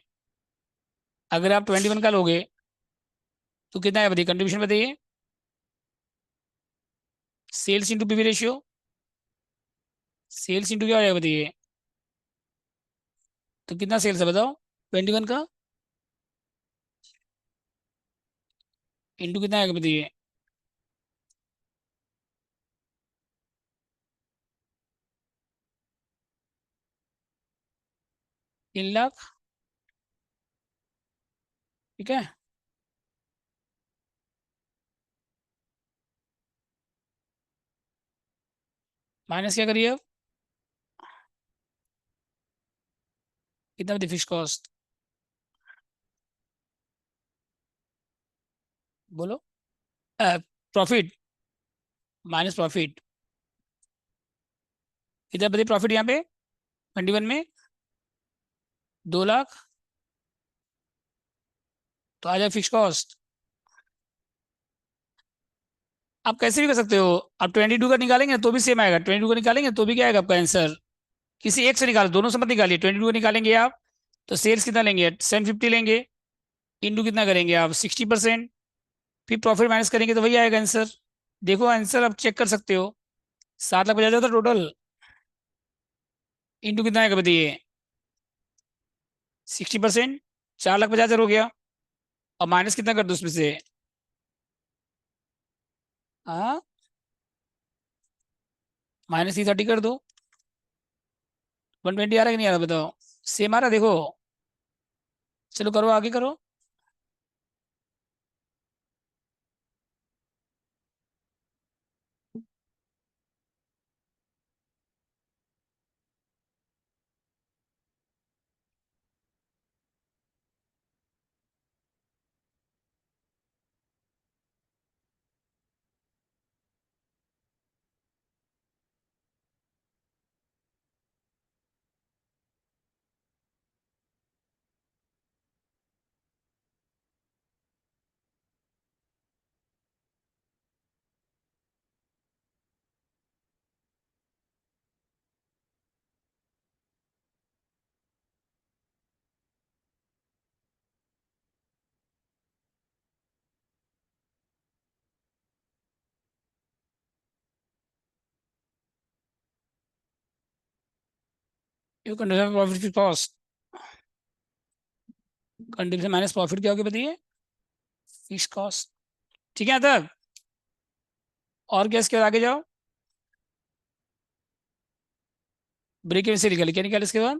अगर आप 21 का लोगे तो कितना है बताइए, कंट्रीब्यूशन बताइए। Sales into PV ratio, sales into क्या हो जाएगा बताइए? तो कितना सेल्स है बताओ 21 का, इंटू कितना आएगा बताइए? तीन लाख। ठीक है। माइनस क्या करिए अब? कितना बताइए फिक्स कॉस्ट? बोलो। Profit minus profit. कितना बताइए प्रॉफिट यहाँ पे 21 में? 2 लाख। तो आ जाए फिक्स कॉस्ट। आप कैसे भी कर सकते हो। आप 22 का निकालेंगे तो भी सेम आएगा, 22 का निकालेंगे तो भी क्या आएगा आपका आंसर? किसी एक से निकालो, दोनों से मत निकालिए। 22 का निकालेंगे आप तो सेल्स कितना लेंगे? 750 लेंगे। इंटू कितना करेंगे आप? 60%। फिर प्रॉफिट माइनस करेंगे तो वही आएगा आंसर। देखो आंसर आप चेक कर सकते हो। 7 लाख 50 हजार था टोटल। इंटू कितना आएगा बताइए? 60%। 4 लाख 50 हजार हो गया। और माइनस कितना कर दो उसमें से? हाँ, -330 कर दो। 120 आ रहा है कि नहीं आ रहा बताओ? सेम आ रहा है, देखो। चलो करो, आगे करो। यू कंडीशन प्रॉफिट की कॉस्ट, कंडीशन माइनस प्रॉफिट क्या होगी बताइए? Fix cost. ठीक है तब। और क्या इसके बाद आगे जाओ। ब्रेक इवन से निकाले, क्या निकाले इसके बाद?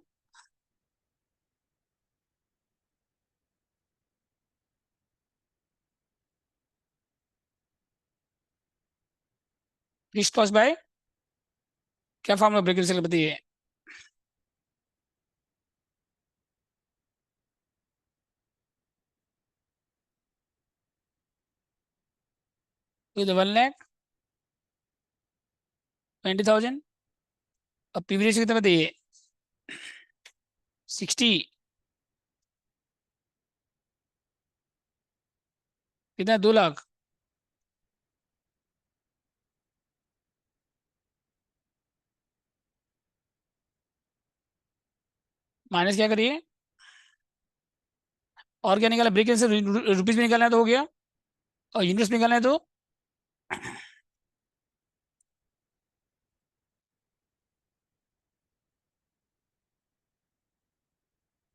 फिक्स कॉस्ट बाय क्या फॉर्मूला ब्रेक इवन से बताइए? तो 1,20,000। अब पीवी रेशियो कितना बताइए? 60। कितना? 2 लाख। माइनस क्या करिए? और क्या निकाला? ब्रेक इवन से रुपीज में निकालना है तो हो गया, और यूनिट्स में निकालना है तो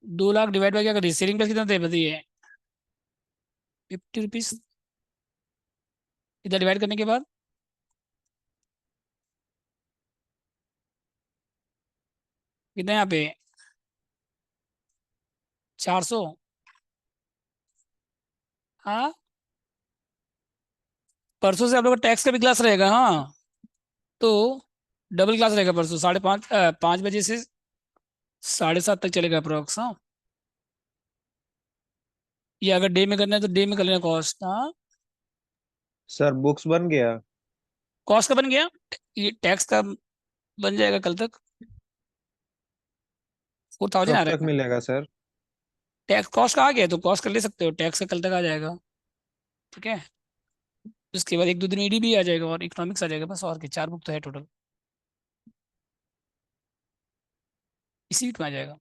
2 लाख डिवाइड बाय क्या करिए? सेलिंग प्राइस कितना थे बताइए? 50 रुपीज। इधर डिवाइड करने के बाद कितना यहाँ पे? 400। हाँ, परसों से आप लोग का टैक्स का भी क्लास रहेगा। हाँ, तो डबल क्लास रहेगा परसों 5:30 5 बजे से 7:30 तक चलेगा अप्रोक्स। हाँ, ये अगर डे में करना है तो डे में कर लेना कॉस्ट। हाँ, सर बुक्स बन गया? कॉस्ट का बन गया, ये टैक्स का बन जाएगा कल तक। 4,000 आ कब रहा तक है। मिलेगा सर? टैक्स कॉस्ट का आ गया तो कॉस्ट कर ले सकते हो, टैक्स का कल तक आ जाएगा। ठीक है, उसके बाद 1-2 दिन ईडी भी आ जाएगा और इकोनॉमिक्स आ जाएगा, बस और के 4 बुक तो है टोटल, इसी वीक में आ जाएगा।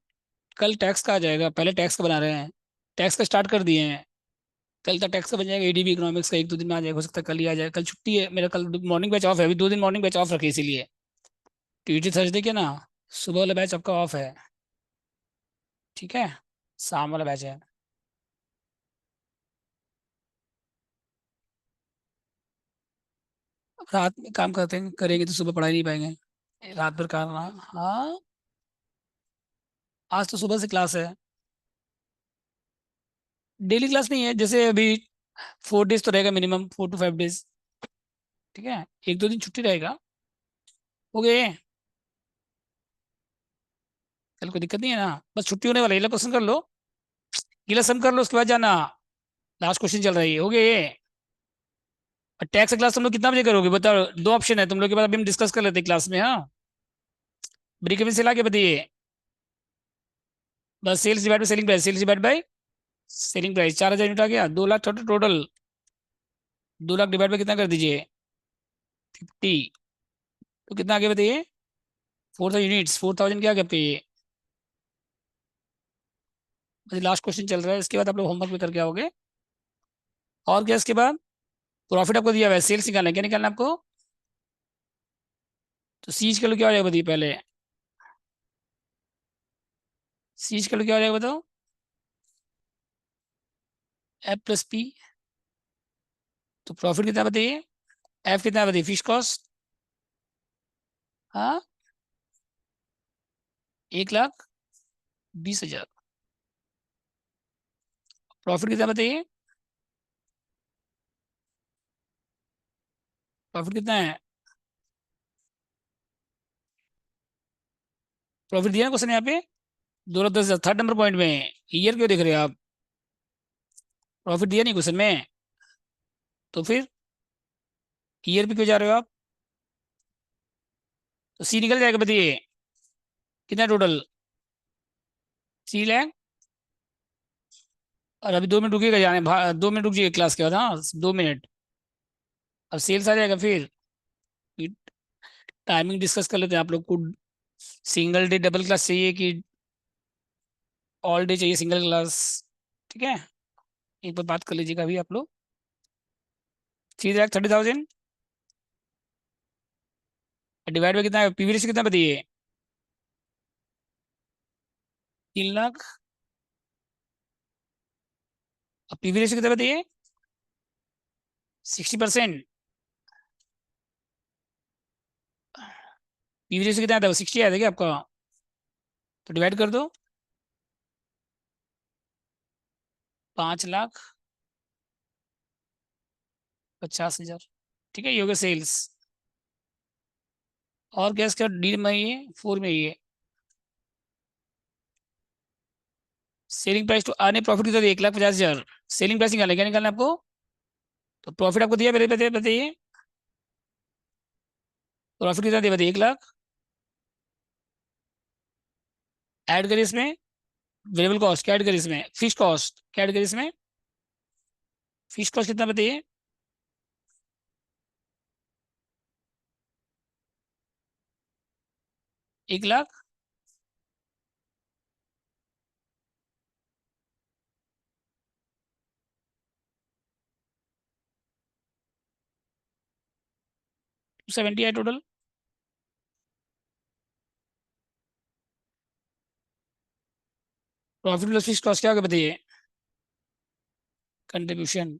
कल टैक्स का आ जाएगा, पहले टैक्स का बना रहे हैं, टैक्स का स्टार्ट कर दिए हैं। कल तक टैक्स का बन जाएगा, एडीबी इकोनॉमिक्स का 1-2 दिन में आ जाएगा, हो सकता है कल ही आ जाए। कल छुट्टी है मेरा, कल मॉर्निंग बैच ऑफ है, अभी 2 दिन मॉर्निंग बैच ऑफ रखे इसीलिए। ट्यूजडे थर्सडे के ना सुबह वाला बैच आपका ऑफ है। ठीक है, शाम वाला बैच है। अब रात में काम करते हैं, करेंगे तो सुबह पढ़ाई नहीं पाएंगे, रात भर काम। हाँ, आज तो सुबह से क्लास है। डेली क्लास नहीं है, जैसे अभी 4 डेज तो रहेगा मिनिमम, 4 to 5 डेज। ठीक है, 1-2 दिन छुट्टी रहेगा। हो गए, कल कोई दिक्कत नहीं है ना, बस छुट्टी होने वाला है। ये क्वेश्चन कर लो, गीला सम कर लो, उसके बाद जाना। लास्ट क्वेश्चन चल रहा है, हो गए ये। और टैक्स क्लास तुम लोग कितना बजे करोगे बताओ? 2 ऑप्शन है तुम लोग के पास, अभी हम डिस्कस कर लेते हैं क्लास में। हाँ, ब्रेक इवन से ला के बताइए, बस sales divide by selling price, sales divide by selling price. 4,000 unit आ गया, 2 lakh total total. 2 lakh divide by कितना कर दीजिए, 50। तो कितना आ गया बताइए, 4,000 यूनिट्स, 4,000 क्या आपके ये। बस लास्ट क्वेश्चन चल रहा है, इसके बाद आप लोग होमवर्क भी करके आओगे। और क्या इसके बाद, प्रॉफिट आपको दिया हुआ है, सेल्स निकालना है, क्या निकालना है आपको? तो सीज का लो क्या हो जाएगा बताइए पहले, सीज का लो क्या हो जाएगा बताओ? F+P। तो प्रॉफिट कितना बताइए, एफ कितना बताइए, फिश कॉस्ट। हाँ, 1,20,000। प्रॉफिट कितना बताइए, प्रॉफिट कितना है? प्रॉफिट दिया ना क्वेश्चन यहाँ पे, 2,10,000 थर्ड नंबर पॉइंट में। ईयर क्यों देख रहे हो आप, प्रॉफिट दिया नहीं क्वेश्चन में, तो फिर ईयर पे क्यों जा रहे हो आप? तो सी निकल जाएगा बताइए, कितना टोटल, 3 लाख। और अभी 2 मिनट रुकिएगा, जाने 2 मिनट रुक जाइए क्लास के बाद। हाँ, 2 मिनट। अब सेल्स आ जाएगा, फिर टाइमिंग डिस्कस कर लेते हैं। आप लोग को सिंगल डे डबल क्लास चाहिए कि ऑल डे चाहिए सिंगल क्लास? ठीक है, एक बार बात कर लीजिएगा अभी आप लोग। 3,30,000 डिवाइड बाई कितना है, पीवी रेशियो कितना बताइए, 3 लाख। अब पीवी रेशियो कितना बताइए, 60%। पीवी रेशियो कितना आता है, 60 आया था क्या आपका? तो डिवाइड कर दो, 5,50,000। ठीक है, ये हो गया सेल्स। और क्या इसका डी में ही है, 4 में ही है। सेलिंग प्राइस टू आने प्रॉफिट कितना दिया, 1,50,000। सेलिंग प्राइस निकालना है, क्या निकालना है आपको? तो प्रॉफिट आपको दिया, मेरे बताइए बताइए, प्रॉफिट कितना दिया बताइए, 1 लाख। ऐड करिए इसमें वेरिएबल कॉस्ट, क्या ऐड करिए इसमें, फिक्स कॉस्ट क्या ऐड करिए इसमें, फिक्स कॉस्ट कितना बताइए, 1 लाख। 270 है total. Profit plus fix cost क्या होगा बताइए, कंट्रीब्यूशन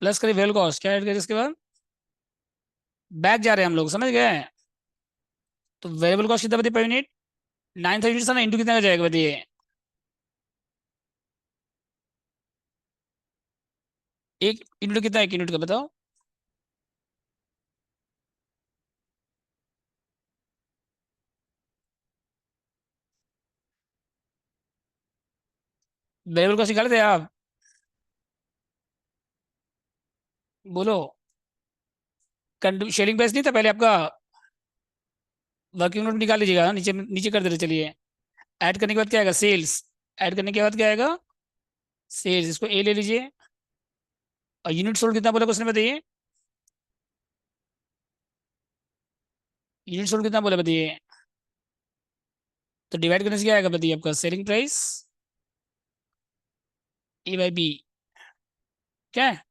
प्लस करिए वेरिएबल कॉस्ट, क्या ऐड करिए इसके बाद। बैक जा रहे हैं हम लोग, समझ गए? तो वेरिएबल कॉस्ट कितना बताइए पर यूनिट, 9,000 यूनिट ना, इंटू कितना का जाएगा बताइए, एक यूनिट कितना है, एक यूनिट का बताओ। वेरिएबल कॉस्ट निकाले थे आप? बोलो। शेयरिंग प्राइस नहीं था पहले आपका? वर्किंग नोट निकाल लीजिएगा, नीचे नीचे कर दे रहे, चलिए। ऐड करने के बाद क्या आएगा? सेल्स। ऐड करने के बाद क्या आएगा? सेल्स। इसको ए ले लीजिए। और यूनिट सोल्ड कितना बोला उसने, बताइए। यूनिट सोल्ड कितना बोला, बताइए। तो डिवाइड करने से क्या आएगा, बताइए? आपका सेलिंग प्राइस A/B। क्या है?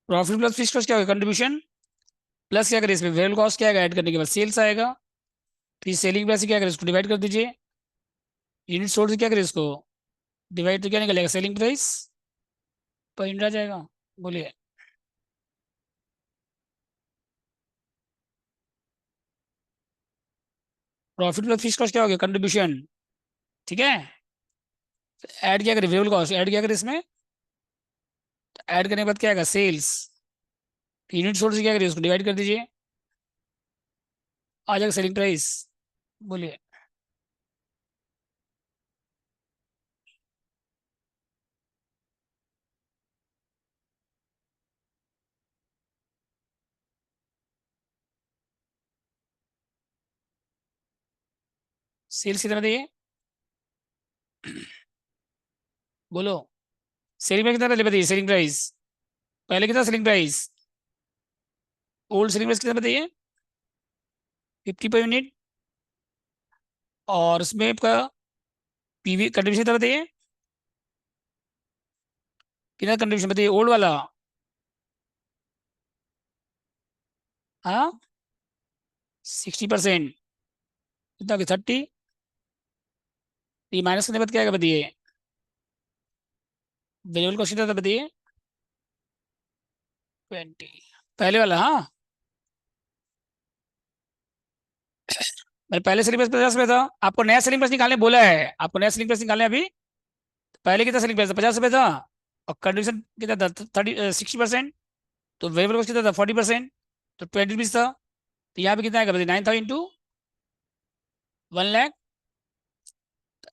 प्रॉफिट प्लस फिक्स कॉस्ट क्या होगा? कंट्रीब्यूशन प्लस क्या करें इसमें? वेरिएबल कॉस्ट क्या आएगा? ऐड करने के बाद सेल्स आएगा। फिर सेलिंग प्राइस से क्या करें? इसको डिवाइड कर दीजिए। यूनिट सोल्ड से क्या करें? इसको डिवाइड, तो क्या निकलेगा? सेलिंग प्राइस पर यूनिट आ जाएगा। बोलिए। प्रॉफिट प्लस फिक्स कॉस्ट क्या हो गया? कंट्रीब्यूशन। ठीक है। ऐड क्या करें? वेरिएबल कॉस्ट ऐड क्या करें इसमें? ऐड करने के बाद क्या आएगा? सेल्स। यूनिट सोल्ड से क्या करिए? उसको डिवाइड कर दीजिए, आ जाएगा सेलिंग प्राइस। बोलिए। सेल्स कितना बताइए? बोलो। सेलिंग प्राइस कितना पहले बताइए? सेलिंग प्राइस पहले कितना? Selling price old selling price कितना बताइए? 50 पर यूनिट। और उसमें आपका पीवी कंट्रीब्यूशन कितना बताइए? कितना कंट्रीब्यूशन बताइए ओल्ड वाला? हाँ, 60%। कितना? 30। ये माइनस करने के बाद क्या आएगा, बताइए? वेरिएबल कॉस्ट कितना था, बताइए? 20। पहले वाला, हाँ। मैं पहले सेलिंग प्राइस 50 में था। आपको नया सेलिंग प्राइस निकालने बोला है, आपको नया सेलिंग प्राइस निकालने अभी। पहले कितना सेलिंग प्राइस था? 50 रुपये था। और कंट्रीब्यूशन कितना था? 60%। तो वेरिएबल कॉस्ट कितना था? 40%। तो 20 रुपीज था। तो यहाँ पे कितना आएगा, बताइए? 9,000 इंटू 1 लाख।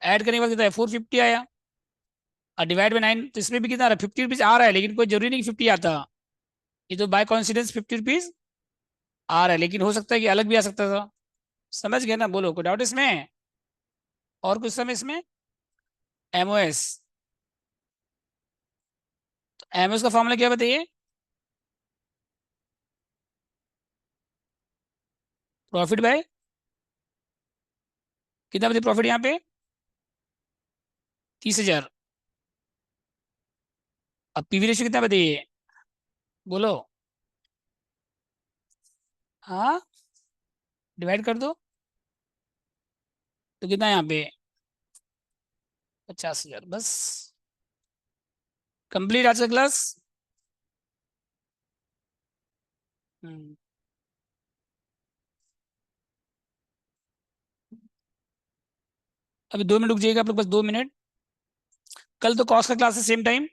ऐड करने के बाद कितना है? 450 आया। और डिवाइड बाई 9, तो इसमें भी कितना आ रहा है? 50 रुपीज आ रहा है, लेकिन कोई जरूरी नहीं कि 50 आता। ये तो बाय कॉन्सिडेंस 50 रुपीज आ रहा है, लेकिन हो सकता है कि अलग भी आ सकता था। समझ गए ना? बोलो, कोई डाउट इसमें? और कुछ समय इसमें? एमओएस। एमओएस का फॉर्मूला क्या बताइए? प्रॉफिट बाय कितना बताइए? प्रॉफिट यहाँ पे 30,000। अब पीवी रेशियो कितना बताइए? बोलो। हाँ, डिवाइड कर दो, तो कितना है यहाँ पे? 50,000। बस, कंप्लीट आज का क्लास। अभी 2 मिनट रुक जाइएगा आप लोग, बस 2 मिनट। कल तो कॉस्ट का क्लास है, सेम टाइम।